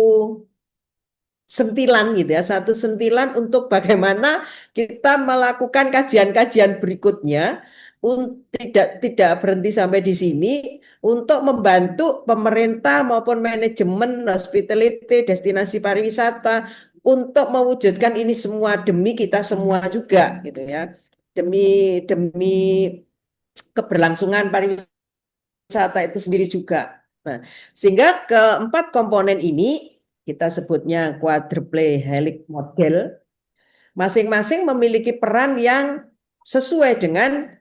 sentilan gitu ya, satu sentilan untuk bagaimana kita melakukan kajian-kajian berikutnya, tidak berhenti sampai di sini, untuk membantu pemerintah maupun manajemen hospitality, destinasi pariwisata untuk mewujudkan ini semua demi kita semua juga gitu ya, demi demi keberlangsungan pariwisata itu sendiri juga. Nah, sehingga keempat komponen ini kita sebutnya quadruple helix model, masing-masing memiliki peran yang sesuai dengan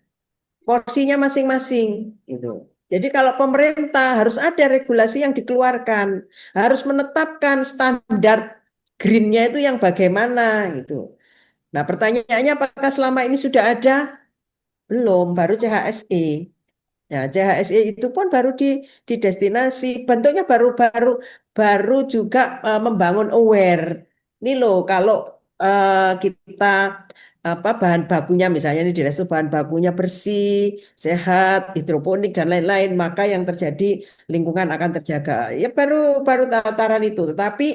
porsinya masing-masing gitu. Jadi kalau pemerintah harus ada regulasi yang dikeluarkan, harus menetapkan standar greennya itu yang bagaimana gitu. Nah, pertanyaannya apakah selama ini sudah ada? Belum, baru CHSE. Ya, CHSE itu pun baru di destinasi, bentuknya baru juga membangun aware. Ini loh, kalau kita bahan bakunya misalnya ini di resto bahan bakunya bersih, sehat, hidroponik dan lain-lain, maka yang terjadi lingkungan akan terjaga. Ya baru baru tataran itu. Tetapi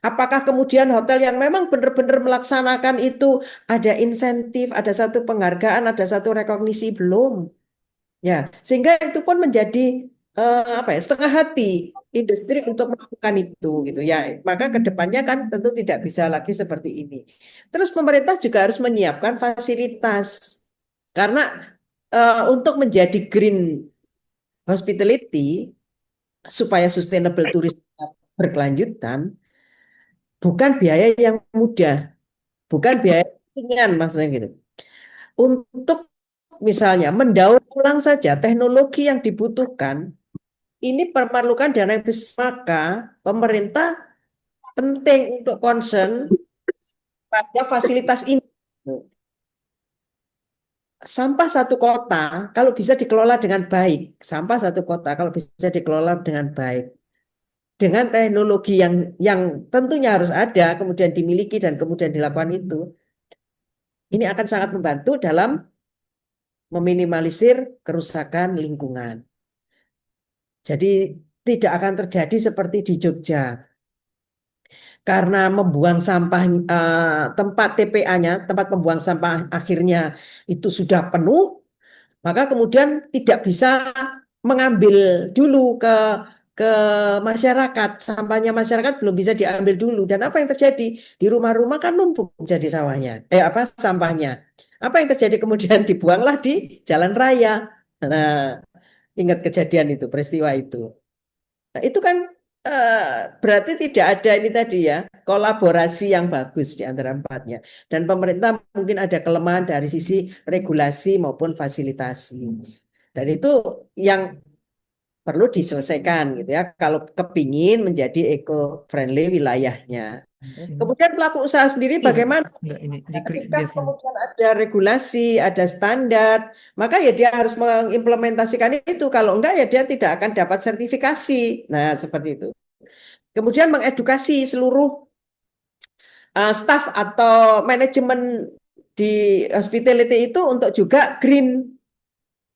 apakah kemudian hotel yang memang benar-benar melaksanakan itu ada insentif, ada satu penghargaan, ada satu rekognisi belum? Ya, sehingga itu pun menjadi setengah hati industri untuk melakukan itu gitu ya. Maka ke depannya kan tentu tidak bisa lagi seperti ini. Terus pemerintah juga harus menyiapkan fasilitas karena untuk menjadi green hospitality supaya sustainable tourism berkelanjutan bukan biaya yang mudah, bukan biaya ringan maksudnya gitu. Untuk misalnya mendaur ulang saja teknologi yang dibutuhkan ini memerlukan dana yang besar, maka pemerintah penting untuk concern pada fasilitas ini. Sampah satu kota kalau bisa dikelola dengan baik, sampah satu kota kalau bisa dikelola dengan baik, dengan teknologi yang tentunya harus ada, kemudian dimiliki dan kemudian dilakukan itu, ini akan sangat membantu dalam meminimalisir kerusakan lingkungan. Jadi tidak akan terjadi seperti di Jogja. Karena membuang sampah tempat TPA-nya, tempat pembuang sampah akhirnya itu sudah penuh, maka kemudian tidak bisa mengambil dulu ke masyarakat, sampahnya masyarakat belum bisa diambil dulu. Dan apa yang terjadi? Di rumah-rumah kan numpuk jadi sawahnya, sampahnya. Apa yang terjadi kemudian dibuanglah di jalan raya. Nah, ingat kejadian itu, peristiwa itu. Nah, itu kan eh, berarti tidak ada ini tadi ya, kolaborasi yang bagus di antara empatnya. Dan pemerintah mungkin ada kelemahan dari sisi regulasi maupun fasilitasi. Dan itu yang perlu diselesaikan gitu ya, kalau kepingin menjadi eco-friendly wilayahnya. Kemudian pelaku usaha sendiri bagaimana? Enggak, ini diklik Ketika biasanya. kemudian ada regulasi, ada standar, maka ya dia harus mengimplementasikan itu. Kalau enggak ya dia tidak akan dapat sertifikasi. Nah, seperti itu. Kemudian mengedukasi seluruh staf atau manajemen di hospitality itu untuk juga green.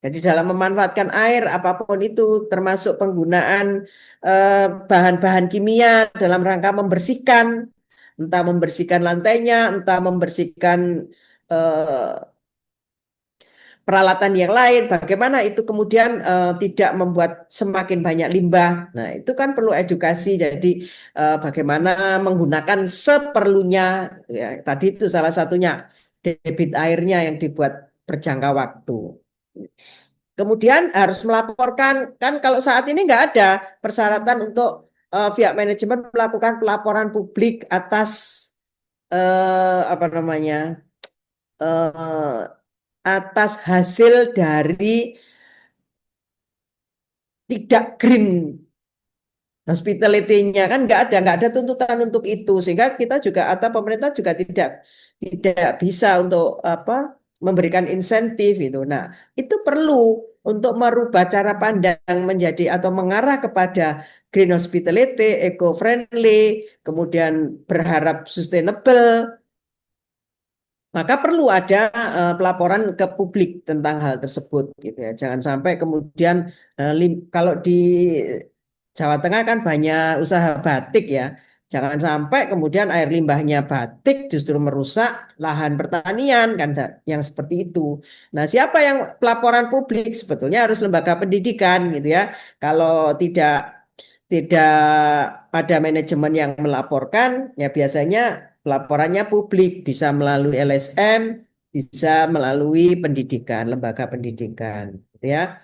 Jadi dalam memanfaatkan air apapun itu, termasuk penggunaan bahan-bahan kimia dalam rangka membersihkan, entah membersihkan lantainya, entah membersihkan eh, peralatan yang lain, bagaimana itu kemudian tidak membuat semakin banyak limbah. Nah, itu kan perlu edukasi. Jadi bagaimana menggunakan seperlunya. Ya, tadi itu salah satunya debit airnya yang dibuat berjangka waktu. Kemudian harus melaporkan, kan kalau saat ini nggak ada persyaratan untuk pihak manajemen melakukan pelaporan publik atas apa namanya eh, atas hasil dari tidak green hospitality-nya kan nggak ada tuntutan untuk itu sehingga kita juga atau pemerintah juga tidak bisa untuk apa memberikan insentif itu. Nah, itu perlu untuk merubah cara pandang menjadi atau mengarah kepada green hospitality, eco-friendly, kemudian berharap sustainable. Maka perlu ada pelaporan ke publik tentang hal tersebut gitu ya. Jangan sampai kemudian kalau di Jawa Tengah kan banyak usaha batik ya. Jangan sampai kemudian air limbahnya batik justru merusak lahan pertanian kan yang seperti itu. Nah, siapa yang pelaporan publik sebetulnya harus lembaga pendidikan gitu ya. Kalau tidak ada manajemen yang melaporkan, ya biasanya pelaporannya publik bisa melalui LSM, bisa melalui pendidikan, lembaga pendidikan, gitu ya.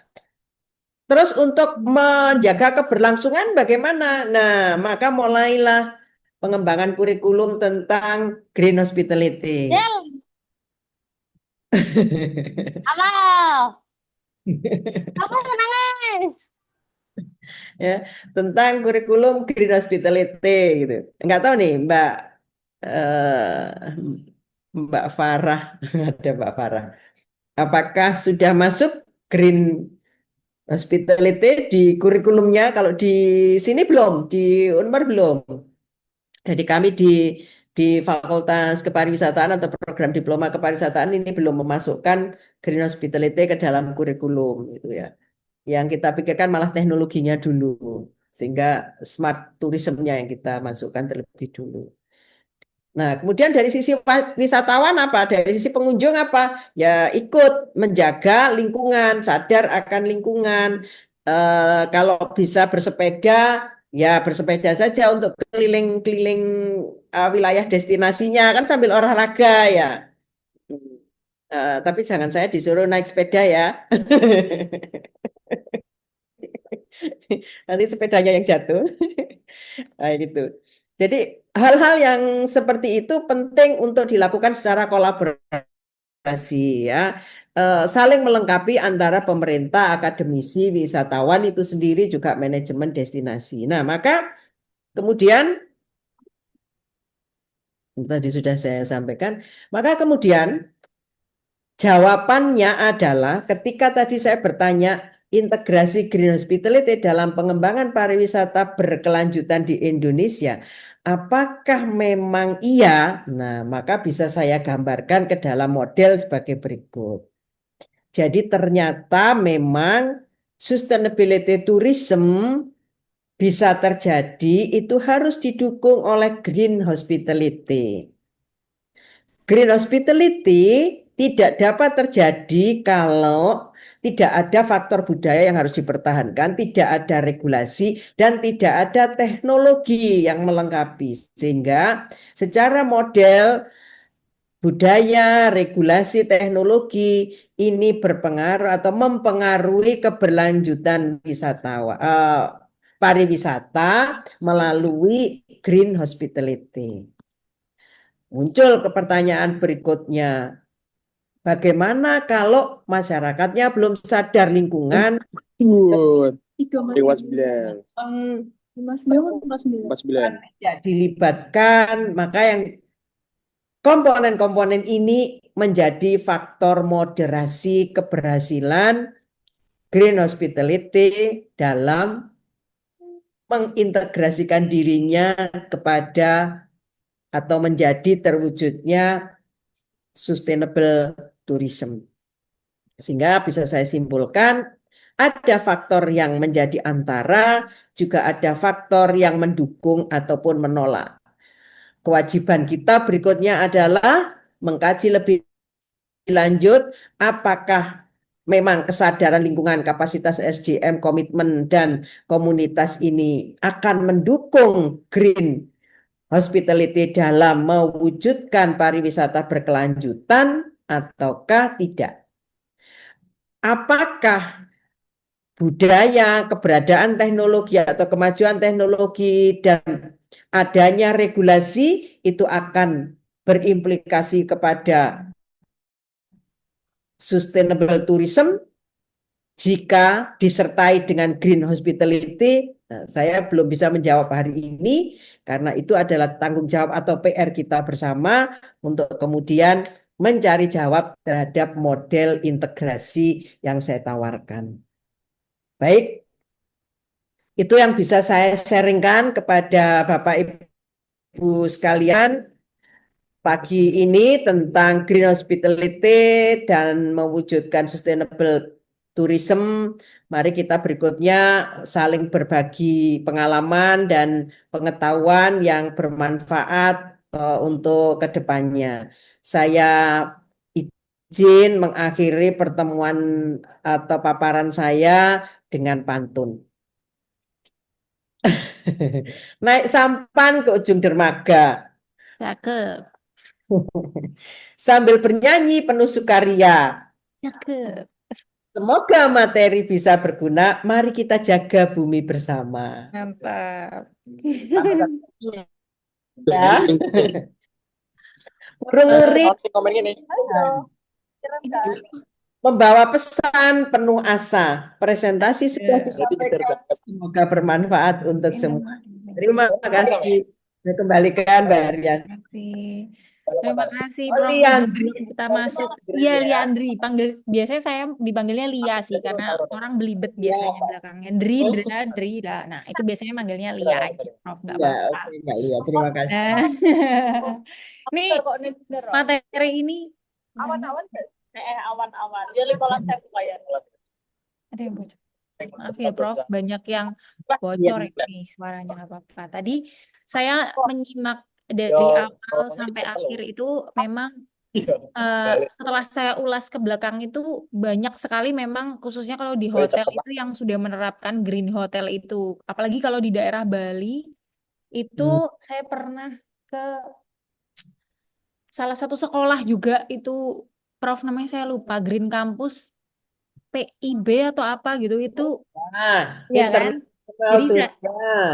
Terus untuk menjaga keberlangsungan bagaimana? Nah, maka mulailah pengembangan kurikulum tentang green hospitality. Del, apa? Kamu nangis? Ya, tentang kurikulum green hospitality gitu. Enggak tahu nih Mbak Farah, ada Mbak Farah. Apakah sudah masuk green hospitality di kurikulumnya? Kalau di sini belum, di Unpar belum. Jadi kami di Fakultas Kepariwisataan atau program diploma kepariwisataan ini belum memasukkan green hospitality ke dalam kurikulum gitu ya. Yang kita pikirkan malah teknologinya dulu, sehingga smart tourismnya yang kita masukkan terlebih dulu. Nah, kemudian dari sisi wisatawan apa? Dari sisi pengunjung apa? Ya ikut menjaga lingkungan, sadar akan lingkungan. Kalau bisa bersepeda, ya bersepeda saja untuk keliling-keliling wilayah destinasinya kan sambil olahraga ya. Tapi jangan saya disuruh naik sepeda ya. Nanti sepedanya yang jatuh. Nah, gitu. Jadi hal-hal yang seperti itu penting untuk dilakukan secara kolaborasi ya. Saling melengkapi antara pemerintah, akademisi, wisatawan itu sendiri juga manajemen destinasi. Nah, maka kemudian tadi sudah saya sampaikan, maka kemudian jawabannya adalah ketika tadi saya bertanya integrasi green hospitality dalam pengembangan pariwisata berkelanjutan di Indonesia, apakah memang iya? Nah, maka bisa saya gambarkan ke dalam model sebagai berikut. Jadi ternyata memang sustainability tourism bisa terjadi itu harus didukung oleh green hospitality. Green hospitality tidak dapat terjadi kalau tidak ada faktor budaya yang harus dipertahankan, tidak ada regulasi, dan tidak ada teknologi yang melengkapi. Sehingga secara model budaya, regulasi, teknologi ini berpengaruh atau mempengaruhi keberlanjutan pariwisata melalui green hospitality. Muncul ke pertanyaan berikutnya, bagaimana kalau masyarakatnya belum sadar lingkungan, Good. 3 59. tidak dilibatkan, maka yang komponen-komponen ini menjadi faktor moderasi keberhasilan green hospitality dalam mengintegrasikan dirinya kepada atau menjadi terwujudnya sustainable tourism. Sehingga bisa saya simpulkan ada faktor yang menjadi antara, juga ada faktor yang mendukung ataupun menolak. Kewajiban kita berikutnya adalah mengkaji lebih lanjut apakah memang kesadaran lingkungan, kapasitas SDM, komitmen, dan komunitas ini akan mendukung green hospitality dalam mewujudkan pariwisata berkelanjutan ataukah tidak. Apakah budaya, keberadaan teknologi atau kemajuan teknologi dan adanya regulasi itu akan berimplikasi kepada sustainable tourism jika disertai dengan green hospitality. Nah, saya belum bisa menjawab hari ini karena itu adalah tanggung jawab atau PR kita bersama untuk kemudian mencari jawab terhadap model integrasi yang saya tawarkan. Baik, itu yang bisa saya sharingkan kepada Bapak Ibu sekalian pagi ini tentang green hospitality dan mewujudkan sustainable tourism. Mari kita berikutnya saling berbagi pengalaman dan pengetahuan yang bermanfaat untuk kedepannya. Saya izin mengakhiri pertemuan atau paparan saya dengan pantun. Naik sampan ke ujung dermaga. Cakep, Sambil bernyanyi penuh sukaria. cakep. Semoga materi bisa berguna. Mari kita jaga bumi bersama. Mantap. Sama-sama ya. Burung lurik membawa pesan penuh asa. Presentasi sudah disampaikan. Semoga bermanfaat untuk semua. Terima kasih. Saya kembalikan Mbak Rian. Terima kasih. Terima kasih, Oh, Prof. Liandri. Sebelum kita masuk, iya Liandri. Biasanya saya dipanggilnya Lia sih, karena orang belibet biasanya belakangnya. Dri, Dra, Dri, lah. Nah, itu biasanya manggilnya Lia aja, Prof. Nggak Ya, apa-apa. oke, Mbak Lia. Terima kasih. Nah, ini materi ini Awan-awan awan-awan. Ya 15.000 bayar. ada yang bocor. Maaf ya, Prof. Banyak yang Iya. bocor ini suaranya nggak apa-apa. Tadi saya menyimak dari awal sampai akhir itu memang setelah saya ulas ke belakang itu banyak sekali memang khususnya kalau di hotel itu yang sudah menerapkan green hotel itu. Apalagi kalau di daerah Bali itu saya pernah ke salah satu sekolah juga itu Prof namanya saya lupa Green Campus PIB atau apa gitu itu Nah, ya kan. internasional Jadi tuh.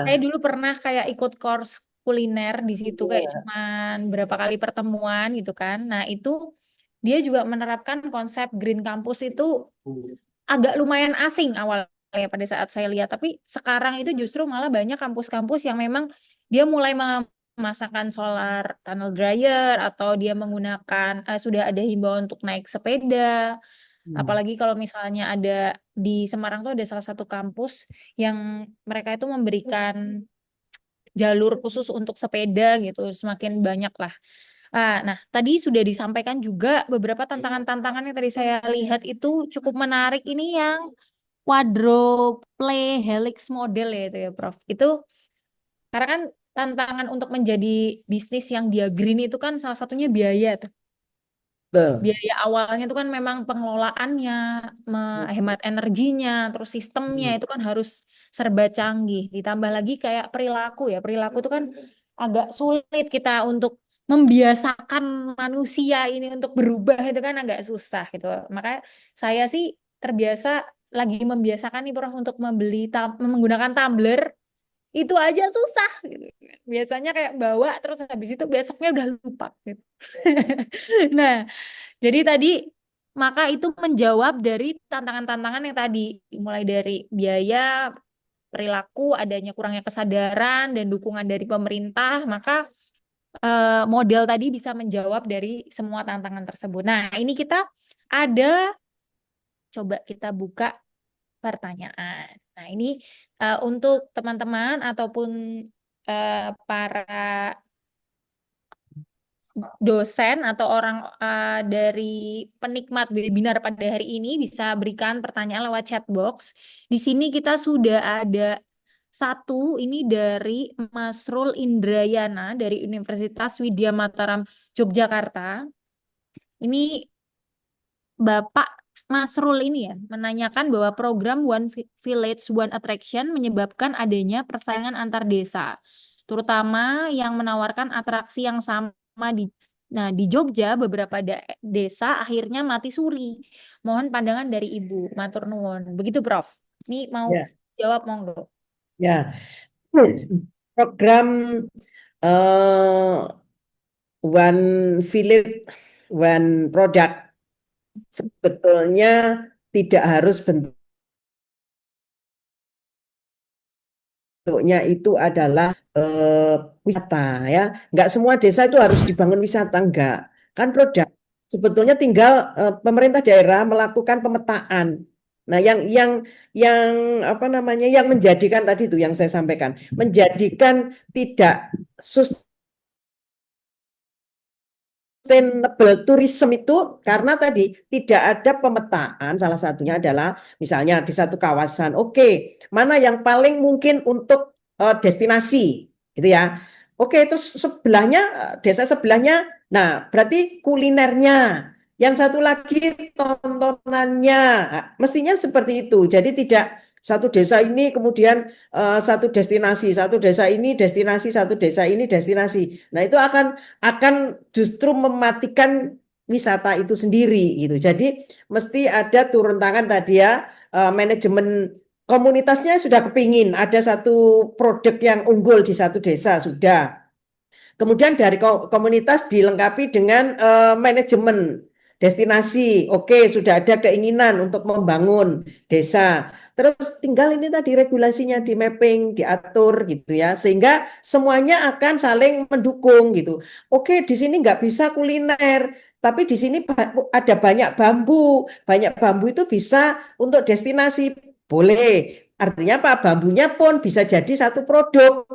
saya dulu pernah kayak ikut course kuliner di situ kayak Iya. cuman berapa kali pertemuan gitu kan. Nah, itu dia juga menerapkan konsep Green Campus itu agak lumayan asing awalnya pada saat saya lihat, tapi sekarang itu justru malah banyak kampus-kampus yang memang dia mulai memasangkan solar tunnel dryer atau dia menggunakan sudah ada himbauan untuk naik sepeda. Apalagi kalau misalnya ada di Semarang tuh ada salah satu kampus yang mereka itu memberikan jalur khusus untuk sepeda gitu, semakin banyak lah. Nah, tadi sudah disampaikan juga beberapa tantangan-tantangan yang tadi saya lihat itu cukup menarik. Ini yang quadruple helix model ya itu ya, Prof. Itu karena kan tantangan untuk menjadi bisnis yang dia green itu kan salah satunya biaya tuh. Betul. Biaya awalnya itu kan memang pengelolaannya, menghemat energinya, terus sistemnya itu kan harus serba canggih. Ditambah lagi kayak perilaku ya. Perilaku itu kan agak sulit kita untuk membiasakan manusia ini untuk berubah itu kan agak susah gitu. Makanya saya sih terbiasa lagi membiasakan nih Prof untuk menggunakan tumbler itu aja susah gitu. Biasanya kayak bawa terus habis itu besoknya udah lupa gitu. Nah, jadi tadi maka itu menjawab dari tantangan-tantangan yang tadi mulai dari biaya, perilaku, adanya kurangnya kesadaran dan dukungan dari pemerintah, maka model tadi bisa menjawab dari semua tantangan tersebut. Nah, ini kita ada coba kita buka pertanyaan. Nah, ini untuk teman-teman ataupun para dosen atau orang dari penikmat webinar pada hari ini bisa berikan pertanyaan lewat chat box. Di sini kita sudah ada satu ini dari Masrul Indrayana dari Universitas Widya Mataram Yogyakarta. Ini Bapak Masrul ini ya menanyakan bahwa program One Village One Attraction menyebabkan adanya persaingan antar desa, terutama yang menawarkan atraksi yang sama di Jogja beberapa desa akhirnya mati suri. Mohon pandangan dari Ibu. Matur nuwun. Begitu Prof. Ini mau Ya. jawab monggo. Ya, program One Village One Product sebetulnya tidak harus bentuknya itu adalah wisata ya. Nggak semua desa itu harus dibangun wisata, enggak. Kan produk sebetulnya tinggal pemerintah daerah melakukan pemetaan. Nah, yang apa namanya yang menjadikan tadi itu yang saya sampaikan, menjadikan tidak sustainable tourism itu karena tadi tidak ada pemetaan, salah satunya adalah misalnya di satu kawasan, oke, mana yang paling mungkin untuk destinasi, gitu ya. Oke, terus sebelahnya, desa sebelahnya, nah berarti kulinernya. Yang satu lagi tontonannya, mestinya seperti itu. Jadi tidak satu desa ini kemudian satu destinasi, satu desa ini destinasi, satu desa ini destinasi. Nah, itu akan justru mematikan wisata itu sendiri gitu. Jadi mesti ada turun tangan tadi ya, manajemen komunitasnya sudah kepingin ada satu produk yang unggul di satu desa sudah. Kemudian dari komunitas dilengkapi dengan manajemen destinasi. Oke, sudah ada keinginan untuk membangun desa. Terus tinggal ini tadi regulasinya di mapping, diatur gitu ya. Sehingga semuanya akan saling mendukung gitu. Oke, di sini nggak bisa kuliner, tapi di sini ada banyak bambu. Banyak bambu itu bisa untuk destinasi. Boleh. Artinya apa? Bambunya pun bisa jadi satu produk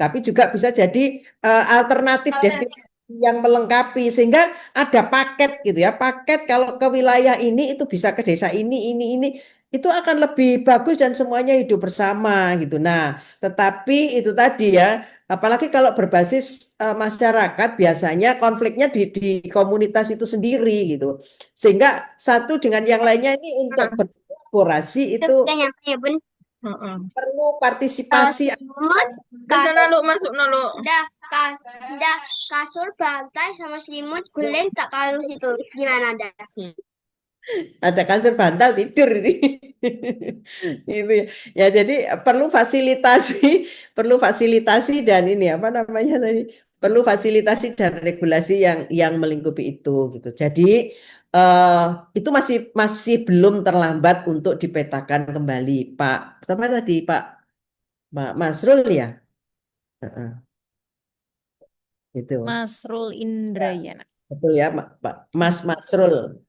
tapi juga bisa jadi alternatif destinasi yang melengkapi sehingga ada paket gitu ya. Paket kalau ke wilayah ini itu bisa ke desa ini itu akan lebih bagus dan semuanya hidup bersama gitu. Nah, tetapi itu tadi ya, apalagi kalau berbasis masyarakat biasanya konfliknya di komunitas itu sendiri gitu. Sehingga satu dengan yang lainnya ini untuk berkolaborasi itu Udah nyampe ya, Bun. perlu partisipasi. Selimut, Sana lu masuk lu. udah kasur, bantai, sama selimut, guling, tak kalau situ. Gimana dah? Ada kasur bantal tidur ini. Itu ya. Ya, jadi perlu fasilitasi dan ini apa namanya tadi? Perlu fasilitasi dan regulasi yang melingkupi itu gitu. Jadi itu masih belum terlambat untuk dipetakan kembali, Pak. Apa tadi, Pak Masrul ya? Heeh, itu. Masrul Indrayana. Betul ya, Pak Mas Masrul.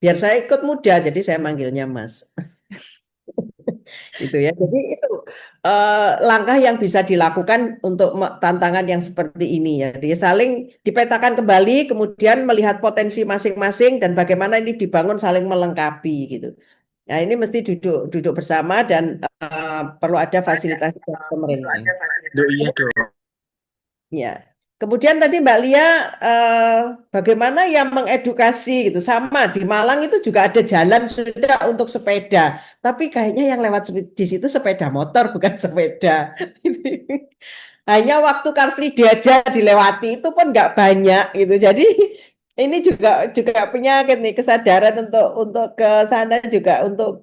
Biar saya ikut muda, jadi saya manggilnya Mas. Gitu ya. Jadi itu langkah yang bisa dilakukan untuk tantangan yang seperti ini ya. Jadi saling dipetakan kembali, kemudian melihat potensi masing-masing dan bagaimana ini dibangun saling melengkapi gitu. Nah, ini mesti duduk bersama dan perlu ada fasilitasi dari pemerintah. Iya dong. Ya. Kemudian tadi Mbak Lia bagaimana yang mengedukasi gitu. Sama di Malang itu juga ada jalan sudah untuk sepeda. Tapi kayaknya yang lewat di situ sepeda motor bukan sepeda. Hanya waktu Car Free Day aja dilewati itu pun nggak banyak gitu. Jadi ini juga penyakit nih kesadaran untuk ke sana juga untuk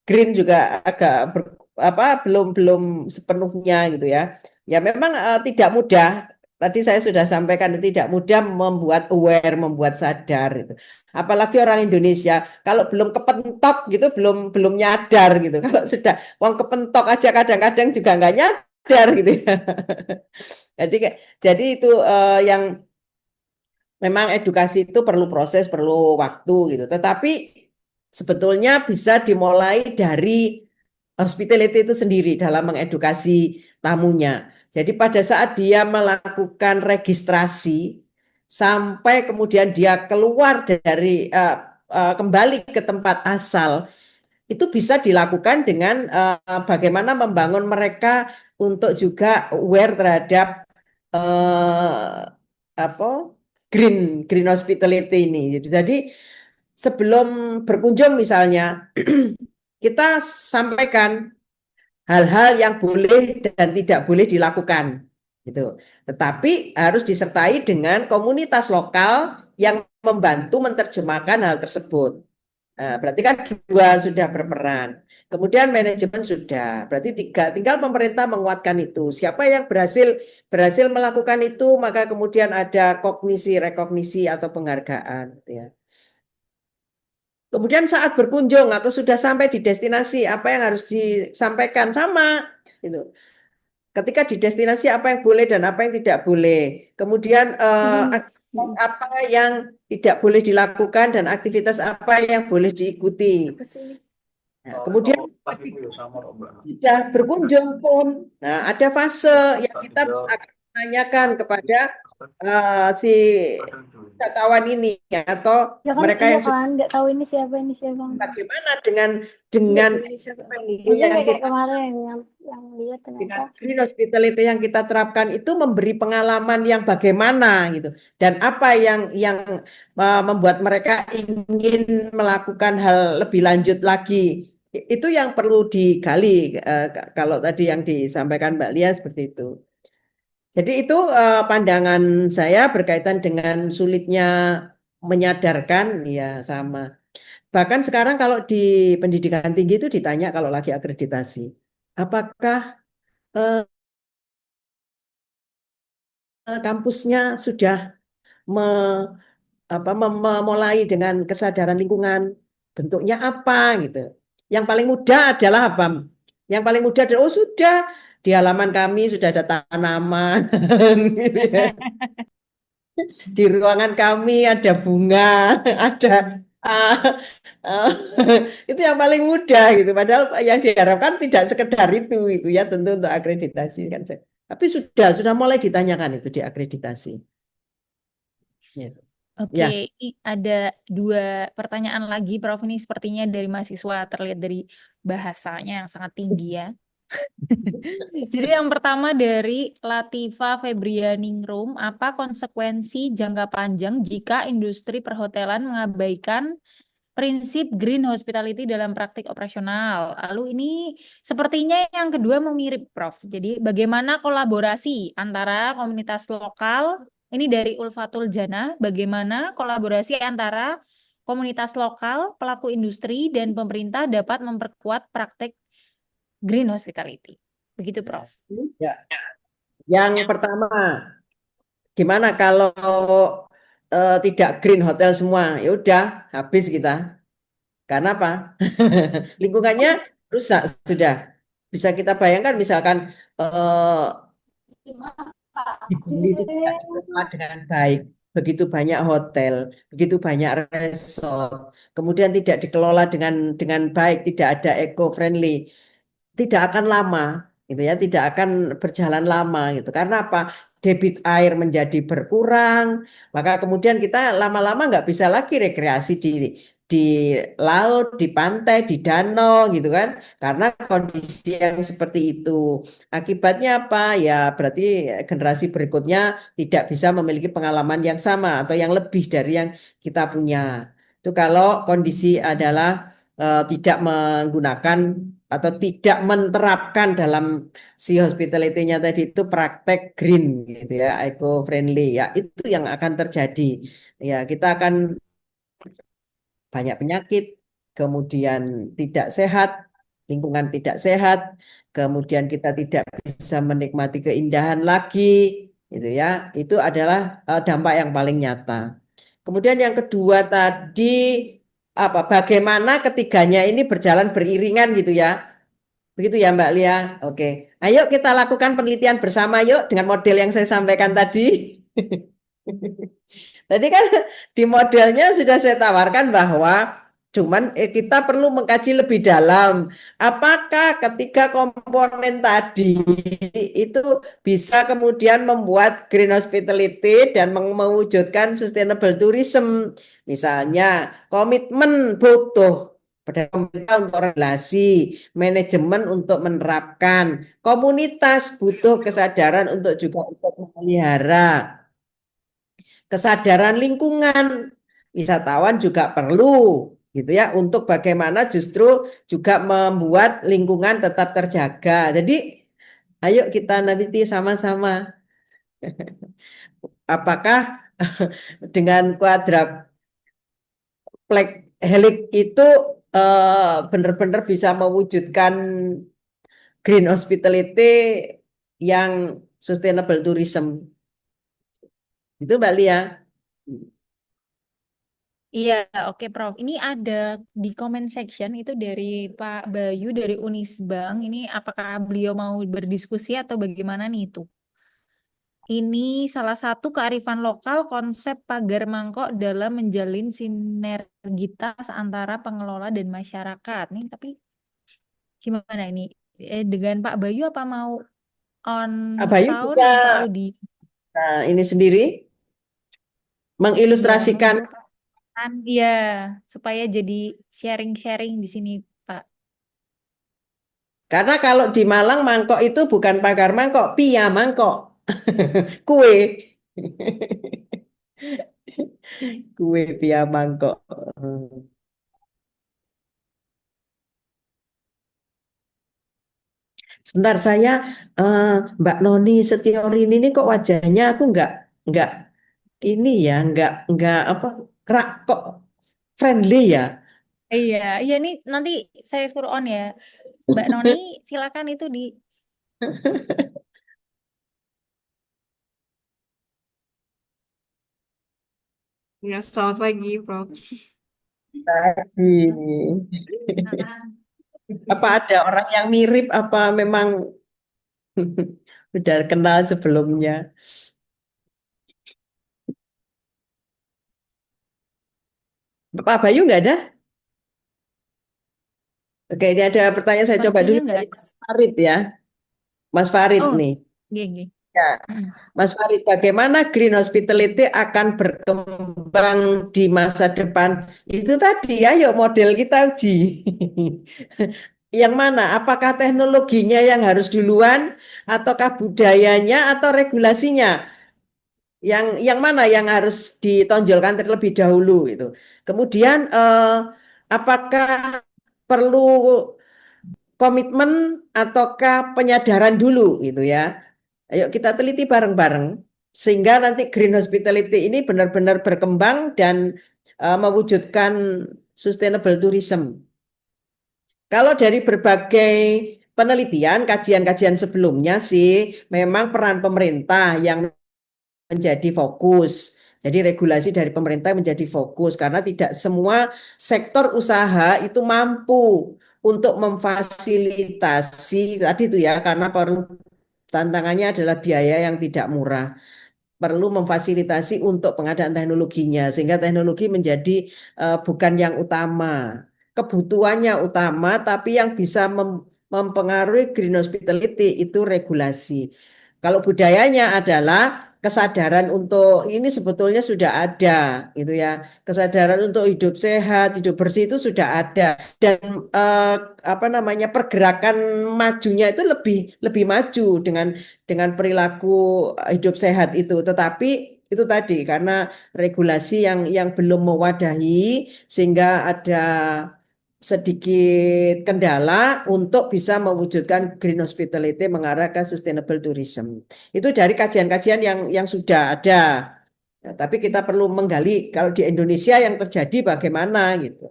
green juga agak belum sepenuhnya gitu ya. Ya memang tidak mudah. Tadi saya sudah sampaikan tidak mudah membuat aware, membuat sadar gitu. Apalagi orang Indonesia kalau belum kepentok gitu belum nyadar gitu. Kalau sudah uang kepentok aja kadang-kadang juga nggak nyadar gitu ya. Jadi itu yang memang edukasi itu perlu proses, perlu waktu gitu. Tetapi sebetulnya bisa dimulai dari hospitality itu sendiri dalam mengedukasi tamunya. Jadi pada saat dia melakukan registrasi sampai kemudian dia keluar dari kembali ke tempat asal itu bisa dilakukan dengan bagaimana membangun mereka untuk juga aware terhadap apa green hospitality ini. Jadi sebelum berkunjung misalnya kita sampaikan hal-hal yang boleh dan tidak boleh dilakukan gitu. Tetapi harus disertai dengan komunitas lokal yang membantu menerjemahkan hal tersebut. Berarti kan dua sudah berperan. Kemudian manajemen sudah. Berarti tiga. Tinggal pemerintah menguatkan itu. Siapa yang berhasil melakukan itu, maka kemudian ada rekognisi atau penghargaan gitu ya. Kemudian saat berkunjung atau sudah sampai di destinasi, apa yang harus disampaikan sama gitu. Ketika di destinasi apa yang boleh dan apa yang tidak boleh. Kemudian apa yang tidak boleh dilakukan dan aktivitas apa yang boleh diikuti. Nah, kemudian sudah berkunjung pun, nah ada fase yang kita akan menanyakan kepada si wisatawan ini atau Ya kan, mereka iya yang sudah kan, nggak tahu ini siapa. bagaimana Iya, dengan ini siapa. friendly Mungkin yang kayak kita kemarin yang lihat dengan ternyata. green hospitality yang kita terapkan itu memberi pengalaman yang bagaimana gitu dan apa yang membuat mereka ingin melakukan hal lebih lanjut lagi. Itu yang perlu digali kalau tadi yang disampaikan Mbak Lia seperti itu. Jadi itu pandangan saya berkaitan dengan sulitnya menyadarkan, ya sama. Bahkan sekarang kalau di pendidikan tinggi itu ditanya kalau lagi akreditasi, apakah eh, kampusnya sudah me- memulai dengan kesadaran lingkungan, bentuknya apa gitu. Yang paling mudah adalah apa? Yang paling mudah adalah, oh sudah, di halaman kami sudah ada tanaman, gitu ya. Di ruangan kami ada bunga, ada ah, ah, itu yang paling mudah gitu. Padahal yang diharapkan tidak sekedar itu ya tentu untuk akreditasi kan. Tapi sudah mulai ditanyakan itu di akreditasi. Gitu. Oke, Ya, ini ada 2 pertanyaan lagi, Prof. Ini sepertinya dari mahasiswa, terlihat dari bahasanya yang sangat tinggi ya. Jadi yang pertama dari Latifa Febrianingrum, apa konsekuensi jangka panjang jika industri perhotelan mengabaikan prinsip green hospitality dalam praktik operasional? Lalu ini sepertinya yang kedua mau mirip, Prof. Jadi bagaimana kolaborasi antara komunitas lokal, ini dari Ulfatul Jannah, bagaimana kolaborasi antara komunitas lokal, pelaku industri, dan pemerintah dapat memperkuat praktik green hospitality. Begitu, Prof. ya. Yang pertama, gimana kalau tidak green hotel semua? Ya udah, habis kita. Karena apa? Lingkungannya rusak sudah. Bisa kita bayangkan misalkan di Bali itu tidak dikelola dengan baik. Begitu banyak hotel, begitu banyak resort, kemudian tidak dikelola dengan baik, tidak ada eco-friendly, tidak akan lama gitu ya, tidak akan berjalan lama gitu. Karena apa? Debit air menjadi berkurang, maka kemudian kita lama-lama nggak bisa lagi rekreasi di laut, di pantai, di danau gitu kan. Karena kondisi yang seperti itu. Akibatnya apa? Ya berarti generasi berikutnya tidak bisa memiliki pengalaman yang sama atau yang lebih dari yang kita punya. Itu kalau kondisi adalah tidak menggunakan atau tidak menerapkan dalam si hospitality-nya tadi itu praktek green gitu ya, eco friendly ya, itu yang akan terjadi. Ya, kita akan banyak penyakit, kemudian tidak sehat, lingkungan tidak sehat, kemudian kita tidak bisa menikmati keindahan lagi gitu ya. Itu adalah dampak yang paling nyata. Kemudian yang kedua tadi apa? Bagaimana ketiganya ini berjalan beriringan gitu ya. Begitu ya Mbak Lia. Oke. Ayo kita lakukan penelitian bersama yuk dengan model yang saya sampaikan tadi. Tadi kan di modelnya sudah saya tawarkan bahwa cuman kita perlu mengkaji lebih dalam. Apakah ketiga komponen tadi itu bisa kemudian membuat green hospitality dan mewujudkan sustainable tourism. Misalnya komitmen butuh pada pemerintah untuk regulasi, manajemen untuk menerapkan, komunitas butuh kesadaran untuk juga ikut memelihara, kesadaran lingkungan, wisatawan juga perlu gitu ya untuk bagaimana justru juga membuat lingkungan tetap terjaga. Jadi ayo kita nanti sama-sama apakah dengan quadriplex helix itu benar-benar bisa mewujudkan green hospitality yang sustainable tourism. Itu Mbak Lia. Iya, oke Prof. Ini ada di comment section itu dari Pak Bayu dari Unisbank. Ini apakah beliau mau berdiskusi atau bagaimana nih itu? Ini salah satu kearifan lokal konsep pagar mangkok dalam menjalin sinergitas antara pengelola dan masyarakat. Nih, tapi gimana ini? Dengan Pak Bayu apa mau on Pak Bayu sound bisa atau audio? Nah, ini sendiri Ya, mengilustrasikan. mengumpulkan, iya, supaya jadi sharing-sharing di sini, Pak. Karena kalau di Malang mangkok itu bukan pagar mangkok, pia mangkok. Kue. Kue pia mangkok. Sebentar saya eh, Mbak Noni Setiorini ini kok wajahnya aku nggak ini ya nggak apa kok friendly ya. Iya, iya nih nanti saya suruh on ya. Mbak Noni, silakan itu di. Ya, selamat pagi, Prof. Apa ada orang yang mirip apa memang udah kenal sebelumnya? Pak Bayu nggak ada? Oke, ini ada pertanyaan saya coba dulu Bajunya nggak dari ada. Mas Farid ya. Mas Farid Oh, nih. iya, iya. Ya, Mm. Mas Farid, bagaimana green hospitality akan berkembang di masa depan? Itu tadi, ayo model kita uji. Yang mana? Apakah teknologinya yang harus duluan, ataukah budayanya, atau regulasinya? Yang mana yang harus ditonjolkan terlebih dahulu itu. Kemudian apakah perlu komitmen ataukah penyadaran dulu gitu ya. Ayo kita teliti bareng-bareng sehingga nanti green hospitality ini benar-benar berkembang dan mewujudkan sustainable tourism. Kalau dari berbagai penelitian, kajian-kajian sebelumnya sih memang peran pemerintah yang menjadi fokus. Jadi regulasi dari pemerintah menjadi fokus karena tidak semua sektor usaha itu mampu untuk memfasilitasi tadi itu ya karena perlu tantangannya adalah biaya yang tidak murah. Perlu memfasilitasi untuk pengadaan teknologinya sehingga teknologi menjadi bukan yang utama. Kebutuhannya utama tapi yang bisa mempengaruhi green hospitality itu regulasi. Kalau budayanya adalah kesadaran untuk ini sebetulnya sudah ada gitu ya. Kesadaran untuk hidup sehat, hidup bersih itu sudah ada dan eh, apa namanya pergerakan majunya itu lebih lebih maju dengan perilaku hidup sehat itu. Tetapi itu tadi karena regulasi yang belum mewadahi sehingga ada sedikit kendala untuk bisa mewujudkan green hospitality mengarah ke sustainable tourism. Itu dari kajian-kajian yang sudah ada. Nah, tapi kita perlu menggali kalau di Indonesia yang terjadi bagaimana gitu.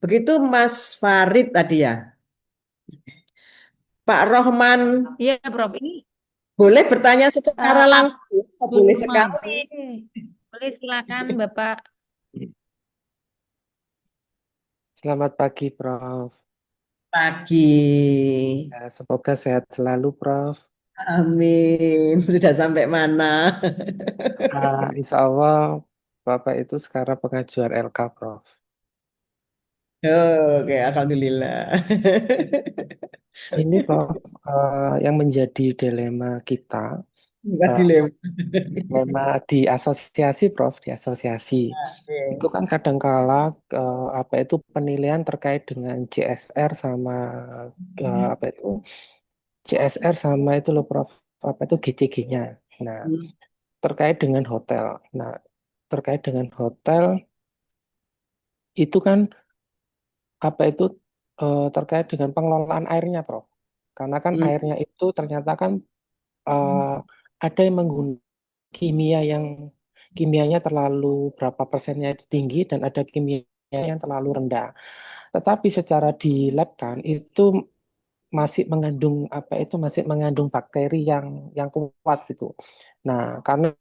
Begitu Mas Farid tadi ya. Pak Rohman Iya, Prof. Ini boleh bertanya secara langsung, Abdul boleh sekali. Mage. Boleh silakan Bapak. Selamat pagi, Prof. Pagi. Ya, semoga sehat selalu, Prof. Amin. Sudah sampai mana? Insya Allah, Bapak itu sekarang pengajuan LK, Prof. Oke, alhamdulillah. Ini, Prof, yang menjadi dilema kita, Bukan eh, dilema. dilema di asosiasi, Prof, di asosiasi. Itu Oke. kan kadangkala apa itu penilaian terkait dengan CSR sama apa itu CSR sama itu loh, Prof, apa itu GCG-nya. Nah, terkait dengan hotel. Nah, terkait dengan hotel itu kan apa itu terkait dengan pengelolaan airnya, Prof. Karena kan Hmm. airnya itu ternyata kan eh, ada yang menggunakan kimianya terlalu berapa persennya itu tinggi dan ada kimia yang terlalu rendah. Tetapi secara di lab kan itu masih mengandung apa itu masih mengandung bakteri yang kuat gitu. Nah, karena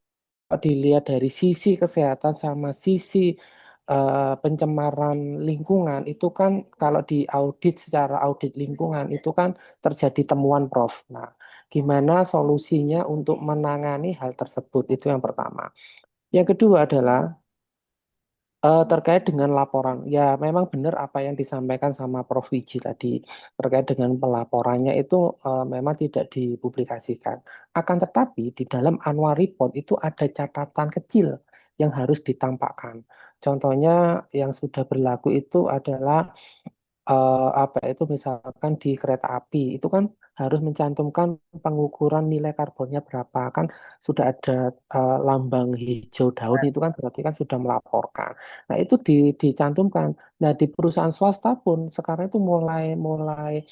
dilihat dari sisi kesehatan sama sisi pencemaran lingkungan itu kan kalau di audit secara audit lingkungan itu kan terjadi temuan, Prof. Nah, gimana solusinya untuk menangani hal tersebut itu yang pertama. Yang kedua adalah Terkait dengan laporan, ya memang benar apa yang disampaikan sama Prof. Wiji tadi terkait dengan pelaporannya itu memang tidak dipublikasikan. Akan tetapi di dalam annual report itu ada catatan kecil yang harus ditampakkan. Contohnya yang sudah berlaku itu adalah apa itu misalkan di kereta api itu kan harus mencantumkan pengukuran nilai karbonnya berapa kan sudah ada lambang hijau daun itu kan berarti kan sudah melaporkan. Nah itu dicantumkan. Nah di perusahaan swasta pun sekarang itu mulai mulai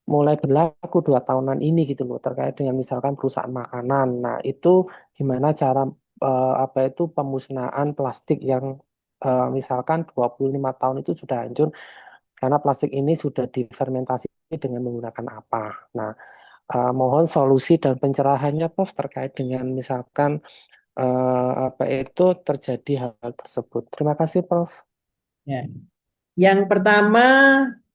mulai berlaku 2 tahunan ini gitu loh terkait dengan misalkan perusahaan makanan. Nah itu gimana cara apa itu pemusnahan plastik yang misalkan 25 tahun itu sudah hancur karena plastik ini sudah difermentasi dengan menggunakan apa. Nah, mohon solusi dan pencerahannya, Prof, terkait dengan misalkan apa itu terjadi hal tersebut. Terima kasih, Prof. Ya. Yang pertama,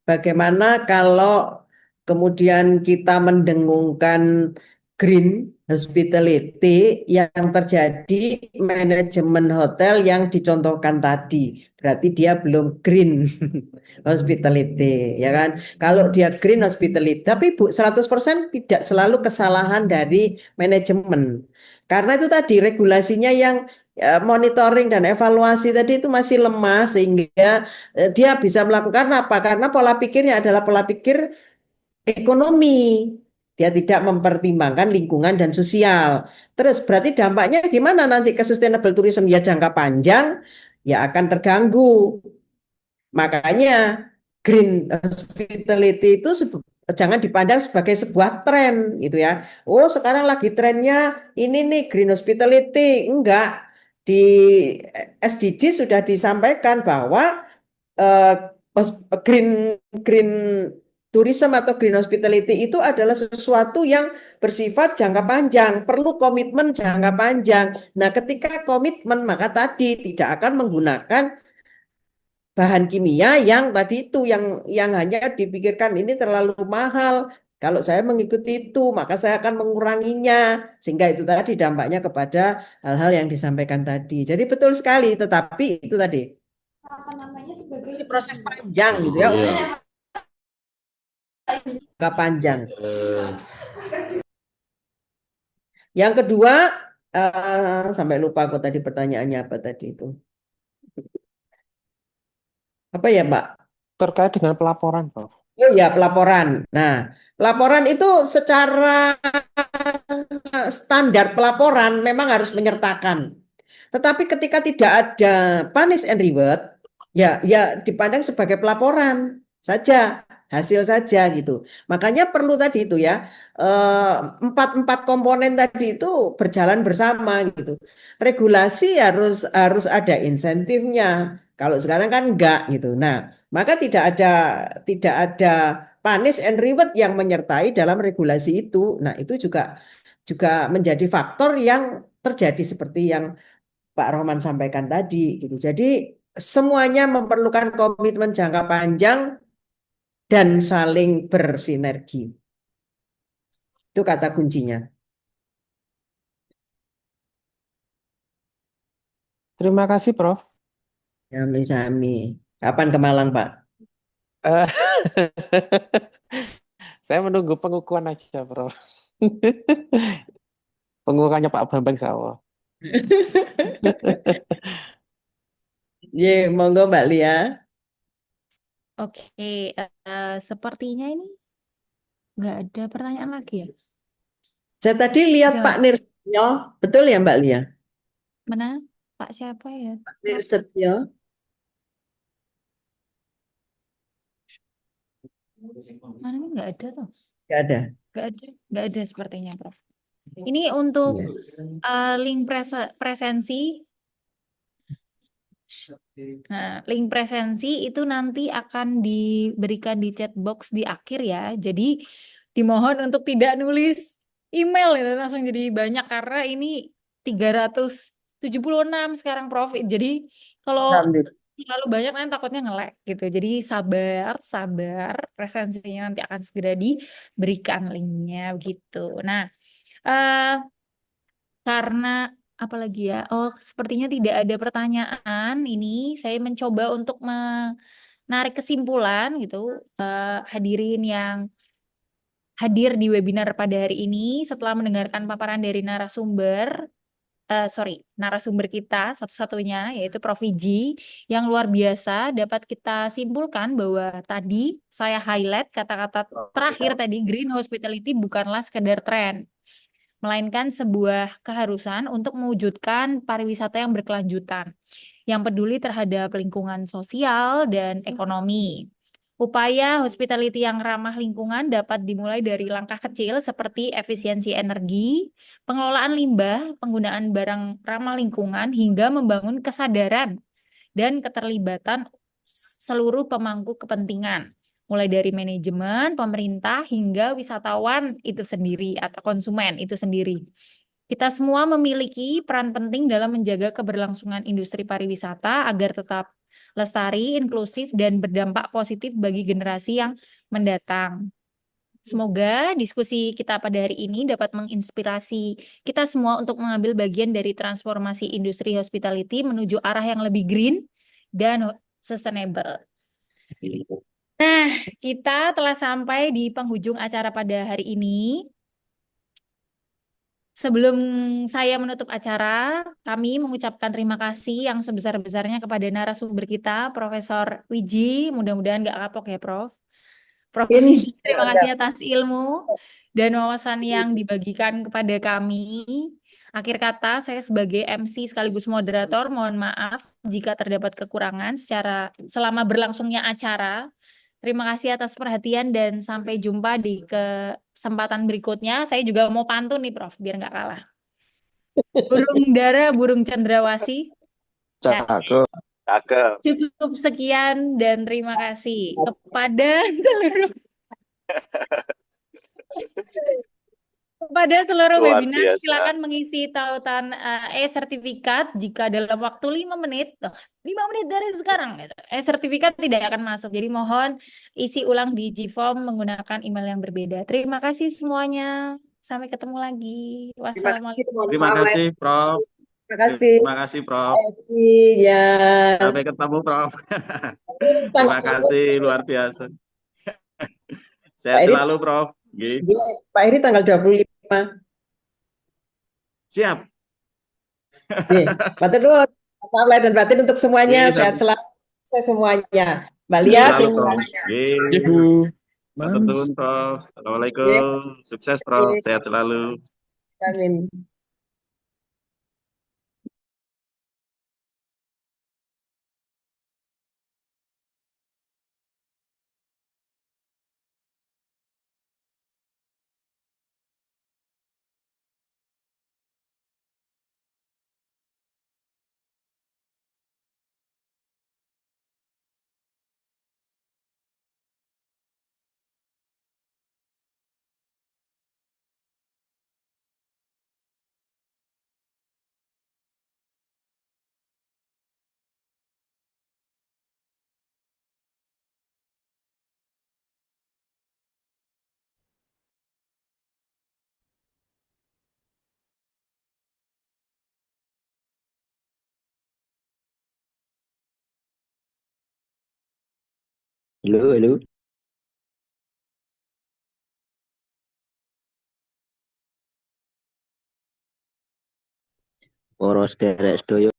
bagaimana kalau kemudian kita mendengungkan green hospitality yang terjadi manajemen hotel yang dicontohkan tadi. Berarti dia belum green hospitality, ya kan? Kalau dia green hospitality, tapi Bu, 100% tidak selalu kesalahan dari manajemen. Karena itu tadi regulasinya yang monitoring dan evaluasi tadi itu masih lemah sehingga dia bisa melakukan apa? Karena pola pikirnya adalah pola pikir ekonomi. Dia tidak mempertimbangkan lingkungan dan sosial. Terus berarti dampaknya gimana nanti ke sustainable tourism ya jangka panjang ya akan terganggu. Makanya green hospitality itu jangan dipandang sebagai sebuah tren gitu ya. Oh, sekarang lagi trennya ini nih green hospitality. Enggak. Di SDG sudah disampaikan bahwa eh, green green tourism atau green hospitality itu adalah sesuatu yang bersifat jangka panjang, perlu komitmen jangka panjang. Nah, ketika komitmen maka tadi tidak akan menggunakan bahan kimia yang tadi itu yang hanya dipikirkan ini terlalu mahal. Kalau saya mengikuti itu, maka saya akan menguranginya sehingga itu tadi dampaknya kepada hal-hal yang disampaikan tadi. Jadi betul sekali, tetapi itu tadi si proses panjang gitu ya, Iya. jangka panjang. Yang kedua, sampai lupa aku tadi pertanyaannya apa tadi itu. Apa ya, Mbak? Terkait dengan pelaporan, Prof. Oh ya, pelaporan. Nah, pelaporan itu secara standar pelaporan memang harus menyertakan. Tetapi ketika tidak ada punish and reward, ya dipandang sebagai pelaporan saja, hasil saja gitu. Makanya perlu tadi itu ya, empat komponen tadi itu berjalan bersama gitu. Regulasi harus ada insentifnya. Kalau sekarang kan enggak gitu. Nah, maka tidak ada punish and reward yang menyertai dalam regulasi itu. Nah, itu juga menjadi faktor yang terjadi seperti yang Pak Rohman sampaikan tadi gitu. Jadi semuanya memerlukan komitmen jangka panjang dan saling bersinergi. Itu kata kuncinya. Terima kasih, Prof. Sami-sami. Kapan ke Malang, Pak? Eh, saya menunggu pengukuhan aja, Prof. Pengukuhannya Pak Bambang Sawo. Ye, monggo Mbak Lia. Oke, sepertinya ini nggak ada pertanyaan lagi ya. Saya tadi lihat Udah Pak Nirsetyo, betul ya Mbak Lia? mana? Pak siapa ya? Pak Nirsetyo, Mana nih nggak ada tuh? nggak ada. Nggak ada sepertinya, Prof. Ini untuk Iya. link presensi. Nah, link presensi itu nanti akan diberikan di chat box di akhir ya. Jadi dimohon untuk tidak nulis email itu langsung jadi banyak karena ini 376 sekarang Prof. Jadi kalau Alhamdulillah. terlalu banyak nanti takutnya nge-lag gitu. Jadi sabar, presensinya nanti akan segera diberikan linknya gitu. Nah, eh karena apalagi ya? Oh, sepertinya tidak ada pertanyaan. Ini saya mencoba untuk menarik kesimpulan gitu. Hadirin yang hadir di webinar pada hari ini setelah mendengarkan paparan dari narasumber kita satu-satunya yaitu Prof. Wiji yang luar biasa, dapat kita simpulkan bahwa tadi saya highlight kata-kata terakhir tadi, green hospitality bukanlah sekedar tren, melainkan sebuah keharusan untuk mewujudkan pariwisata yang berkelanjutan, yang peduli terhadap lingkungan sosial dan ekonomi. Upaya hospitality yang ramah lingkungan dapat dimulai dari langkah kecil seperti efisiensi energi, pengelolaan limbah, penggunaan barang ramah lingkungan, hingga membangun kesadaran dan keterlibatan seluruh pemangku kepentingan, mulai dari manajemen, pemerintah, hingga wisatawan itu sendiri atau konsumen itu sendiri. Kita semua memiliki peran penting dalam menjaga keberlangsungan industri pariwisata agar tetap lestari, inklusif, dan berdampak positif bagi generasi yang mendatang. Semoga diskusi kita pada hari ini dapat menginspirasi kita semua untuk mengambil bagian dari transformasi industri hospitality menuju arah yang lebih green dan sustainable. Nah, kita telah sampai di penghujung acara pada hari ini. Sebelum saya menutup acara, kami mengucapkan terima kasih yang sebesar-besarnya kepada narasumber kita, Profesor Wiji. Mudah-mudahan nggak kapok ya, Prof. Prof. Wiji, terima Insya kasih atas ilmu dan wawasan yang dibagikan kepada kami. Akhir kata, saya sebagai MC sekaligus moderator, mohon maaf jika terdapat kekurangan selama berlangsungnya acara. Terima kasih atas perhatian dan sampai jumpa di kesempatan berikutnya. Saya juga mau pantun nih, Prof, biar nggak kalah. Burung dara, burung cendrawasih. Nah, Cakep. cukup sekian dan terima kasih kepada seluruh Luar webinar. biasa. Silakan mengisi tautan e-sertifikat jika dalam waktu 5 menit, 5 menit dari sekarang, gitu. E-sertifikat tidak akan masuk. Jadi mohon isi ulang di Gform menggunakan email yang berbeda. Terima kasih semuanya. Sampai ketemu lagi. Wassalamualaikum. Terima kasih, Prof. Terima kasih. Terima kasih, Prof. Ya. Sampai ketemu, Prof. Terima kasih, luar biasa. Sehat selalu, Prof. Pak Eri tanggal 25. Siap. Batin dulu, Pak lahir dan batin untuk semuanya, sehat selalu semuanya. Mbak Lia, terima kasih. Ibu. Prof. Assalamualaikum. Sukses, Prof. Sehat selalu. Amin. Halo. Poros derek sedoyo.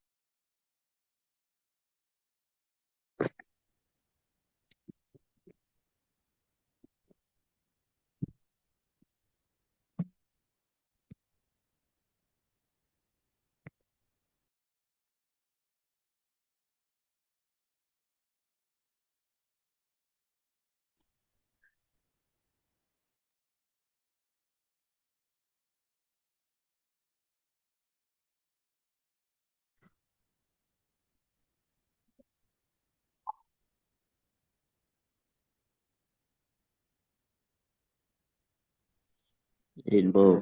Info.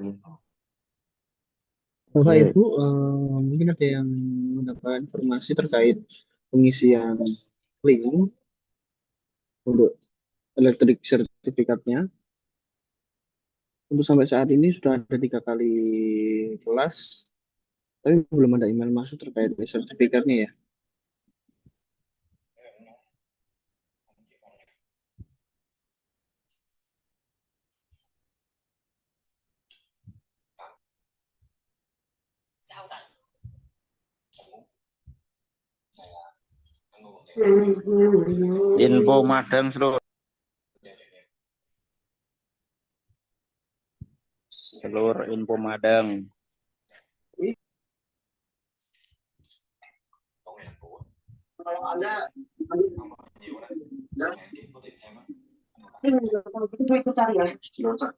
Bapak Ibu, mungkin ada yang mendapat informasi terkait pengisian link untuk elektrik sertifikatnya. Untuk sampai saat ini sudah ada 3 kali kelas Tapi belum ada email masuk terkait sertifikatnya ya. Info Madang seluruh info Madang. Kalau ada kalau gitu gue ikut cari ya. Nggak usah.